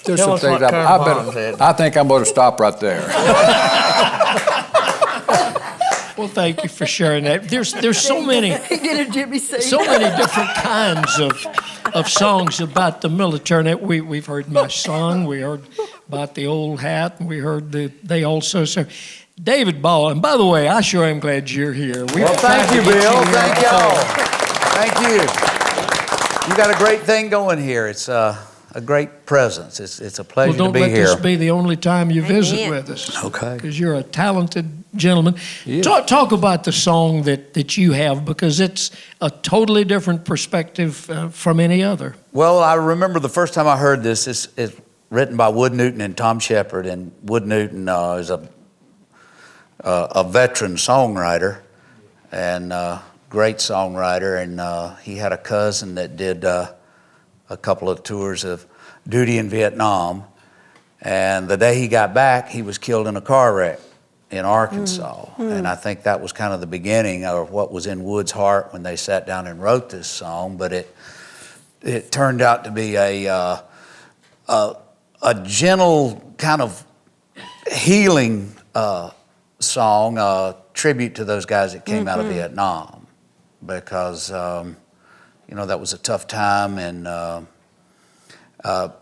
There's some things I think I'm going to stop right there. Well, thank you for sharing that. There's so many. He did a Jimmy sing. So many different kinds of songs about the military. We've heard My Son. We heard about the old hat, and we heard they also serve. David Ball, and by the way, I sure am glad you're here. Well, thank you, Bill. Thank y'all. Thank you. You got a great thing going here. It's a great presence. It's a pleasure to be here. Don't let this be the only time you visit with us. Okay. Because you're a talented gentleman. Yeah. Talk about the song that you have, because it's a totally different perspective from any other. Well, I remember the first time I heard this. It's written by Wood Newton and Tom Shepard, and Wood Newton is a veteran songwriter and great songwriter, and he had a cousin that did a couple of tours of duty in Vietnam, and the day he got back, he was killed in a car wreck in Arkansas. And I think that was kind of the beginning of what was in Wood's heart when they sat down and wrote this song. But it turned out to be a gentle kind of healing song, tribute to those guys that came out of Vietnam, because that was a tough time and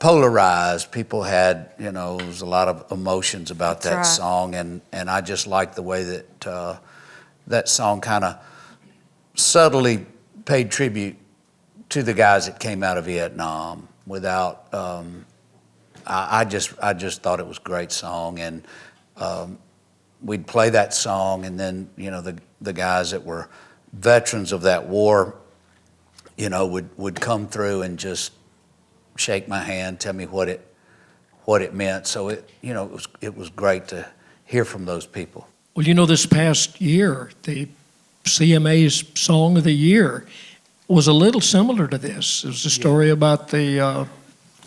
polarized. People had, there was a lot of emotions about that song, and I just liked the way that that song kind of subtly paid tribute to the guys that came out of Vietnam without. I just thought it was a great song, and we'd play that song, and then the guys that were veterans of that war, would come through and just shake my hand, tell me what it meant. So it was great to hear from those people. Well, this past year, the CMA's Song of the Year was a little similar to this. It was a story about the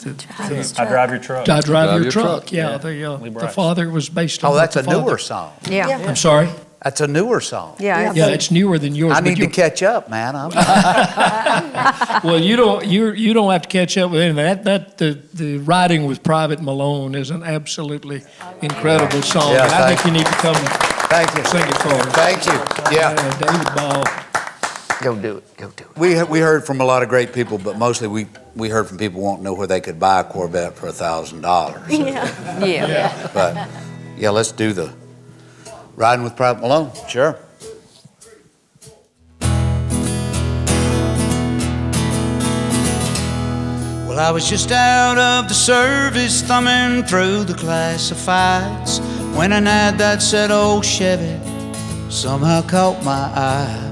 I Drive Your Truck. I Drive Your Truck. Yeah, the father was based on. Oh, that's the a father. newer song. Yeah. I'm sorry. That's a newer song. Yeah. Yeah, it's newer than yours. I but need to catch up, man. Well, you don't have to catch up with anything. The writing with Private Malone is an absolutely incredible song. Yeah, I think you need to come Thank you. sing it for us. Thank you. Yeah. David Ball. Go do it. Go do it. We heard from a lot of great people, but mostly we heard from people wanting to know where they could buy a Corvette for $1,000. Yeah. But yeah, let's do the Riding with Private Malone. Sure. Well, I was just out of the service, thumbing through the classifieds, when an ad that said old Chevy somehow caught my eye.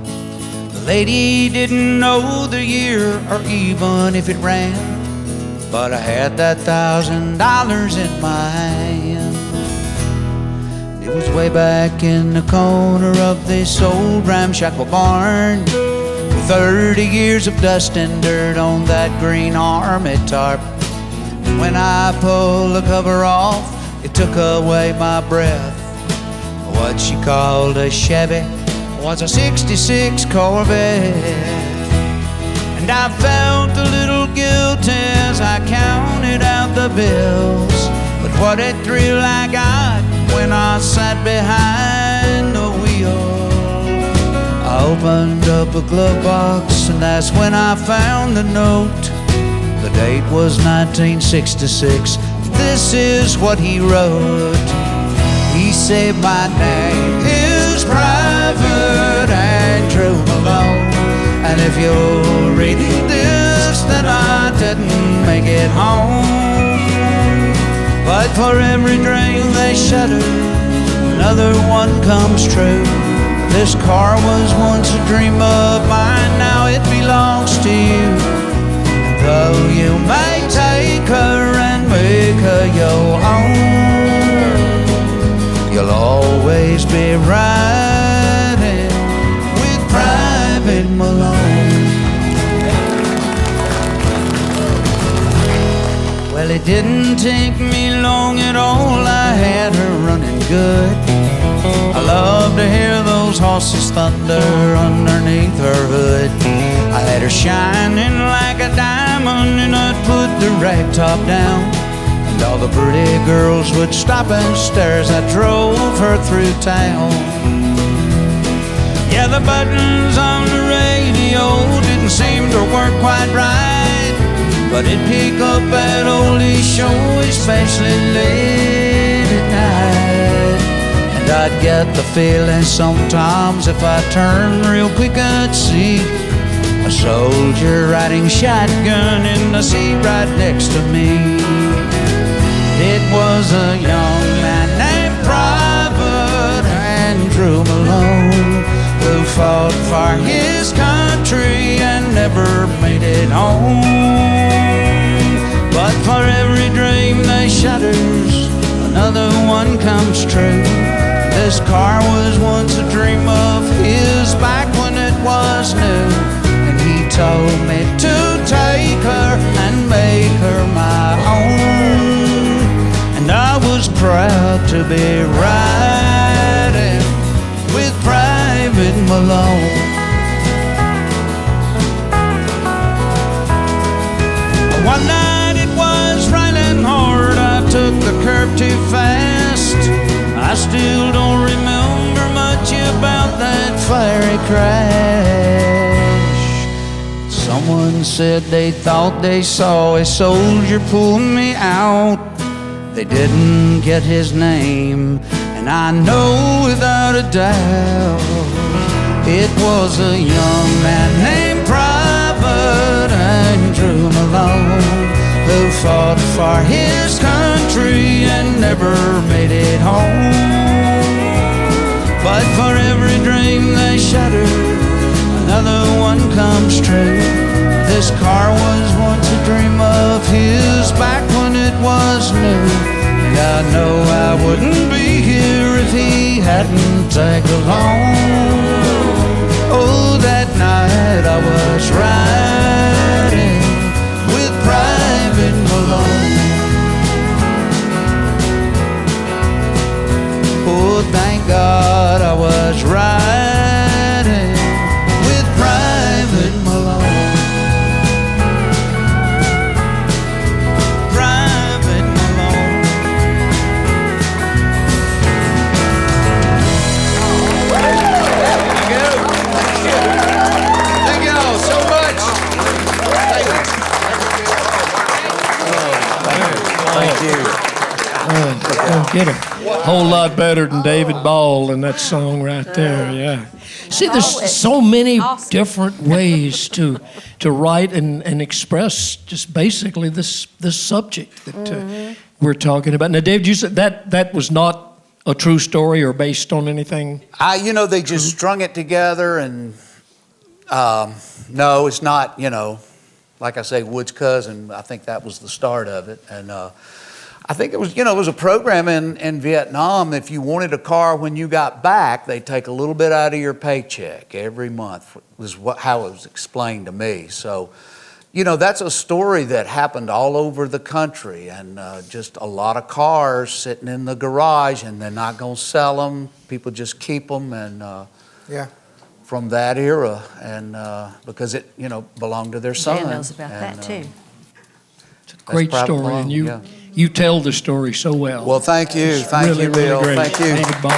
The lady didn't know the year or even if it ran, but I had that $1,000 in my hand. It was way back in the corner of this old ramshackle barn, 30 years of dust and dirt on that green army tarp. When I pulled the cover off, it took away my breath. What she called a Chevy was a '66 Corvette. And I felt a little guilty as I counted out the bills, but what a thrill I got when I sat behind the wheel. I opened up a glove box and that's when I found the note. The date was 1966. This is what he wrote. He said, my name is Private Andrew Malone, and if you're reading this, then I didn't make it home. But for every dream they shatter, another one comes true. This car was once a dream of mine, now it belongs to you. And though you may take her and make her your own, you'll always be riding with Private Malone. Well, it didn't take me long at all, I had her running good. I love to hear those horses thunder underneath her hood. I had her shining like a diamond, and I'd put the rag top down, and all the pretty girls would stop and stare as I drove her through town. Yeah, the buttons on the radio didn't seem to work quite right, but it'd pick up that oldie show, especially late at night. And I'd get the feeling sometimes if I turned real quick I'd see a soldier riding shotgun in the seat right next to me. It was a young man named Private Andrew Malone, who fought for his country and never made it home. But for every dream that shatters, another one comes true. This car was once a dream of his back when it was new, and he told me to take her and make her my own. And I was proud to be riding with Private Malone. One night it was raining hard, I took the curb too fast. I still don't remember much about that fiery crash. Someone said they thought they saw a soldier pull me out. They didn't get his name, and I know without a doubt it was a young man named Private Andrew Malone, who fought for his country and never made it home. But for every dream they shatter, another one comes true. This car was once a dream of his back when it was new, and I know I wouldn't be here if he hadn't tagged along. Oh, that night I was riding with Private Malone. Get a whole lot better than David Ball in that song right there, yeah. See, there's so many different ways to write and express just basically this subject that we're talking about. Now, Dave, you said that was not a true story or based on anything? They just strung it together, and no, it's not, like I say, Wood's cousin. I think that was the start of it. And I think it was, it was a program in Vietnam. If you wanted a car when you got back, they'd take a little bit out of your paycheck every month, was how it was explained to me. So, that's a story that happened all over the country, and just a lot of cars sitting in the garage, and they're not going to sell them. People just keep them, and from that era, and because it, belonged to their son. Dan knows about that too. It's a great story, and you tell the story so well. Well, thank you. Thank you, Bill. Really Thank you. David Ball.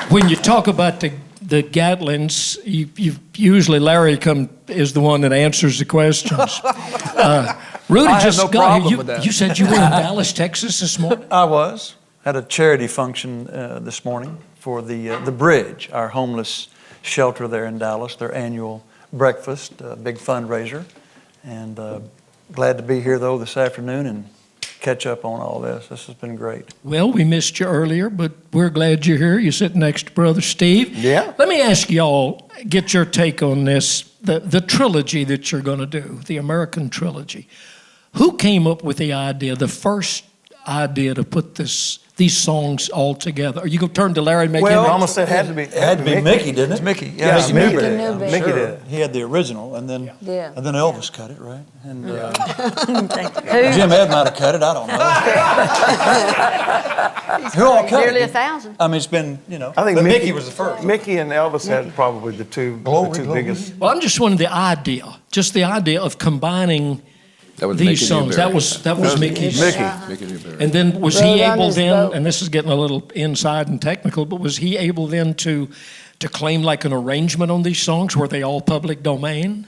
When you talk about the Gatlins, you usually Larry is the one that answers the questions. Rudy I have just no got problem here. with that. You said you were in Dallas, Texas this morning? I was. Had a charity function this morning for the Bridge, our homeless shelter there in Dallas, their annual breakfast, big fundraiser. And glad to be here, though, this afternoon and catch up on all this. This has been great. Well, we missed you earlier, but we're glad you're here. You're sitting next to Brother Steve. Yeah. Let me ask y'all, get your take on this, the trilogy that you're going to do, the American trilogy. Who came up with the idea, the first idea to put these songs all together? Are you going to turn to Larry and make him? Almost said it had to be Mickey, didn't it? It's Mickey. Yeah, Yeah, Mickey Mickey Mickey did. He had the original, and then Elvis cut it, right? And Jim Ed might have cut it. I don't know. Who all cut Nearly it? 1,000. I mean, it's been, I think but Mickey was the first. Mickey and Elvis had probably the two biggest. Well, I'm just wondering the idea of combining these songs. That was Mickey's. And then was he able then, and this is getting a little inside and technical, but was he able then to claim like an arrangement on these songs? Were they all public domain?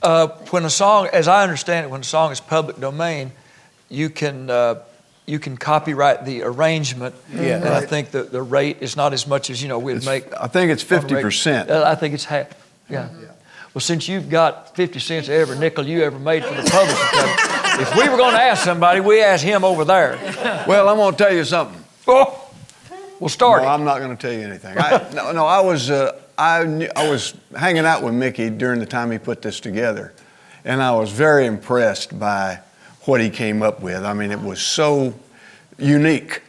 When a song, as I understand it, when a song is public domain, you can copyright the arrangement. Yeah. And I think that the rate is not as much as we'd make. I think it's 50%. I think it's half. Yeah. Well, since you've got 50 cents every nickel you ever made for the publishing company, if we were going to ask somebody, we ask him over there. Well, I'm going to tell you something. Oh, we'll start. No, I'm not going to tell you anything. I was hanging out with Mickey during the time he put this together, and I was very impressed by what he came up with. I mean, it was so unique,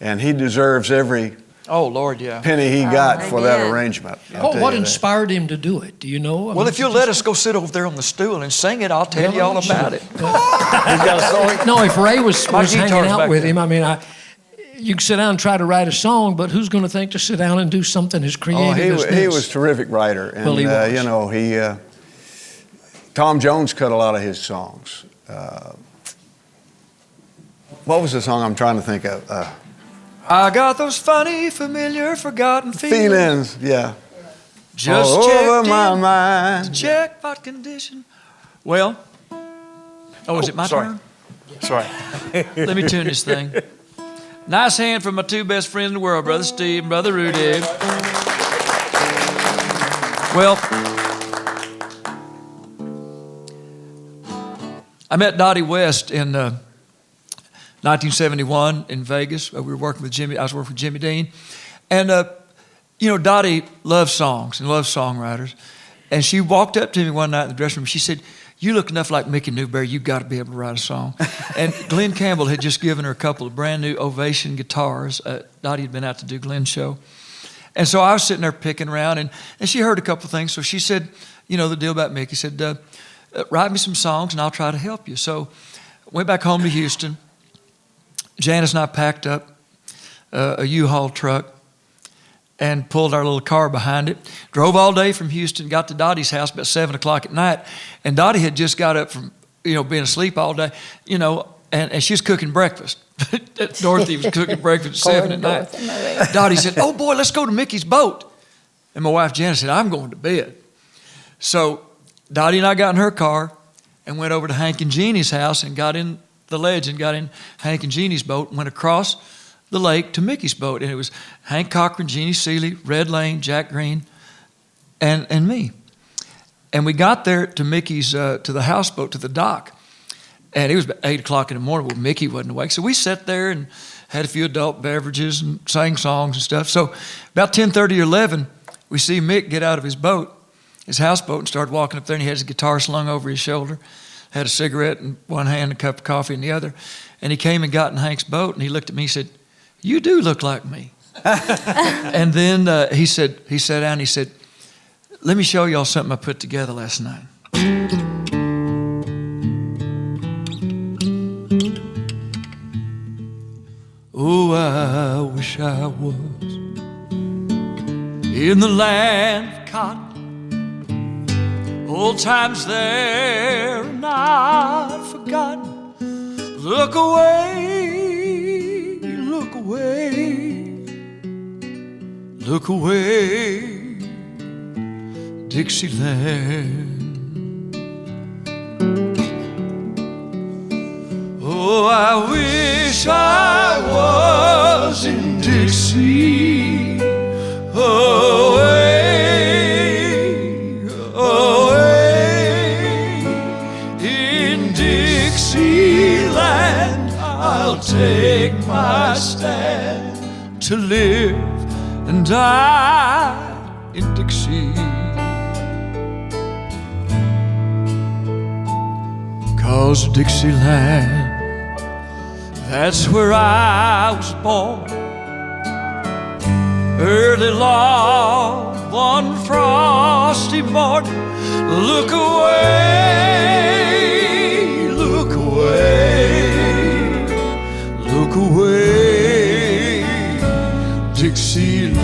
and he deserves every penny he got for that arrangement. What inspired him to do it? Do you know? Well, if you'll let us go sit over there on the stool and sing it, I'll tell you all about it. No, if Ray was hanging out with there. him, I mean, you can sit down and try to write a song, but who's going to think to sit down and do something as creative as this? He was a terrific writer. And, well, he was. Tom Jones cut a lot of his songs. What was the song I'm trying to think of? I got those funny, familiar, forgotten feelings. Yeah. Just all over my in mind. To check what condition. Well, is it my turn? Sorry. Let me tune this thing. Nice hand from my two best friends in the world, Brother Steve and Brother Rudy. Well, I met Dottie West in 1971 in Vegas. We were working with Jimmy. I was working with Jimmy Dean. And, Dottie loves songs and loves songwriters. And she walked up to me one night in the dressing room. She said, "You look enough like Mickey Newberry. You've got to be able to write a song." And Glenn Campbell had just given her a couple of brand new Ovation guitars. Dottie had been out to do Glenn's show. And so I was sitting there picking around, and she heard a couple of things. So she said, the deal about Mickey, said, "Write me some songs and I'll try to help you." So went back home to Houston. Janice and I packed up a U-Haul truck and pulled our little car behind it. Drove all day from Houston, got to Dottie's house about 7 o'clock at night. And Dottie had just got up from, being asleep all day, and she was cooking breakfast. Dorothy was cooking breakfast at 7 at night. Dottie said, "Oh boy, let's go to Mickey's boat." And my wife Janice said, "I'm going to bed." So Dottie and I got in her car and went over to Hank and Jeannie's house and got in the ledge and got in Hank and Jeannie's boat and went across the lake to Mickey's boat. And it was Hank Cochran, Jeannie Seeley, Red Lane, Jack Green, and me. And we got there to Mickey's, to the houseboat, to the dock. And it was about 8 o'clock in the morning. Well, Mickey wasn't awake. So we sat there and had a few adult beverages and sang songs and stuff. So about 10:30 or 11, we see Mick get out of his boat, his houseboat, and started walking up there. And he had his guitar slung over his shoulder, had a cigarette in one hand, a cup of coffee in the other. And he came and got in Hank's boat, and he looked at me and said, "You do look like me." And then he sat down and he said, "Let me show y'all something I put together last night." Oh, I wish I was in the land of cotton. Old times there are not forgotten. Look away, look away, look away, Dixieland. Oh, I wish I was in Dixie, away, away, in Dixieland. I'll take my stand to live and die in Dixie. 'Cause Dixieland, that's where I was born. Early Lord, one frosty morning. Look away, look away, look away, Dixieland.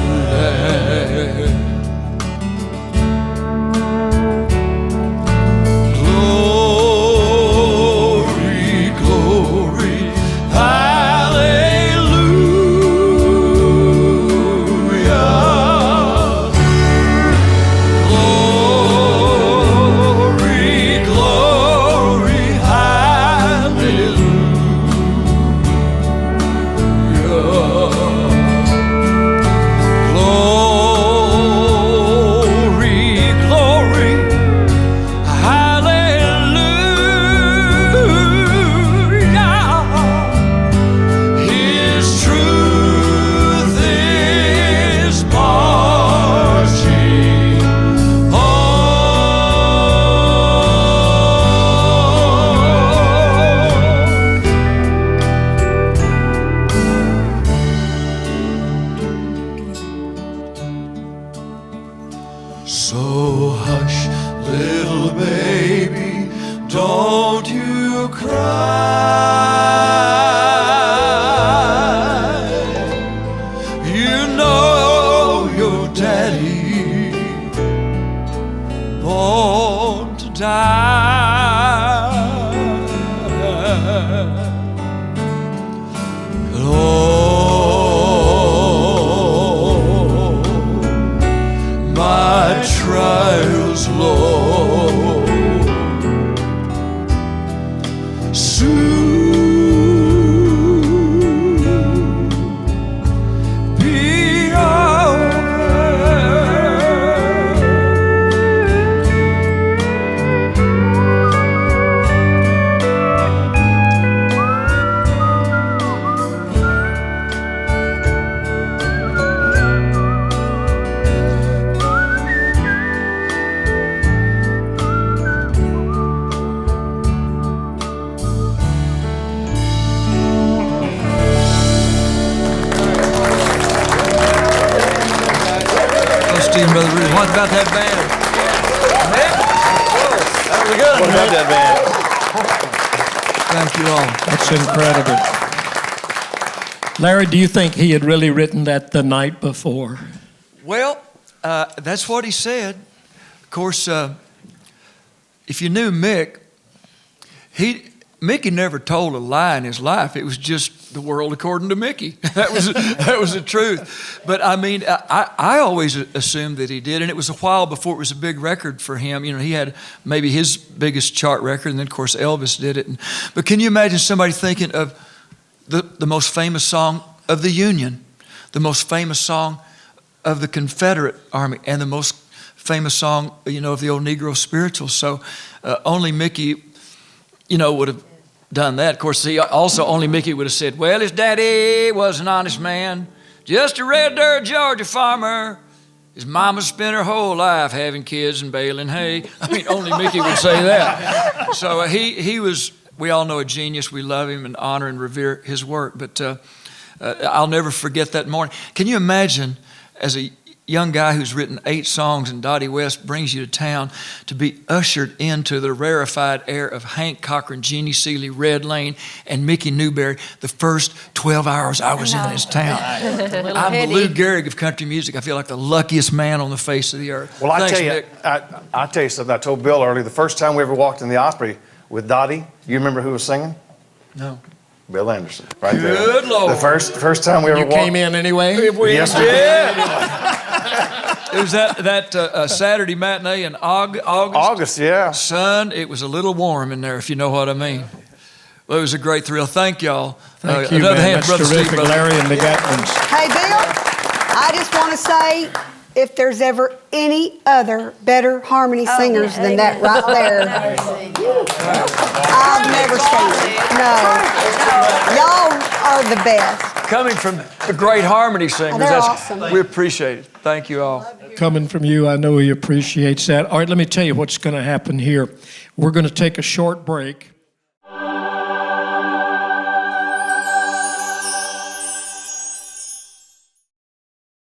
What about that band? That was good. What about that band? Thank you all. That's incredible. Larry, do you think he had really written that the night before? Well, that's what he said. Of course, if you knew Mick, Mickey never told a lie in his life. It was just the world according to Mickey. That was the truth. But I mean, I always assumed that he did, and it was a while before it was a big record for him. You know, he had maybe his biggest chart record, and then of course Elvis did it. But can you imagine somebody thinking of the most famous song of the Union, the most famous song of the Confederate Army, and the most famous song, you know, of the old Negro spirituals? So only Mickey, you know, would have done that. Of course, only Mickey would have said, well, his daddy was an honest man, just a red dirt Georgia farmer. His mama spent her whole life having kids and baling hay. I mean, only Mickey would say that. So he was, we all know, a genius. We love him and honor and revere his work. But I'll never forget that morning. Can you imagine, as a young guy who's written 8 songs and Dottie West brings you to town, to be ushered into the rarefied air of Hank Cochran, Jeannie Seeley, Red Lane, and Mickey Newberry the first 12 hours I was in this town? I'm the Lou Gehrig of country music. I feel like the luckiest man on the face of the earth. Well, Thanks, tell you, Nick. I'll tell you something. I told Bill earlier, the first time we ever walked in the Osprey with Dottie, you remember who was singing? No. Bill Anderson, right there. Good Lord. The first time we ever walked. You came in anyway? Yes, we did. It was that Saturday matinee in August. August, yeah. Son, it was a little warm in there, if you know what I mean. Well, it was a great thrill. Thank y'all. Thank you, another man. hand, That's Brother terrific, Steve, brother. Larry and the Gatlins. Hey, Bill, I just want to say, if there's ever any other better harmony singers than that right there, I've never seen it. No. Y'all are the best. Coming from the great harmony singers. They're awesome. We appreciate it. Thank you all. Coming from you, I know he appreciates that. All right, let me tell you what's going to happen here. We're going to take a short break.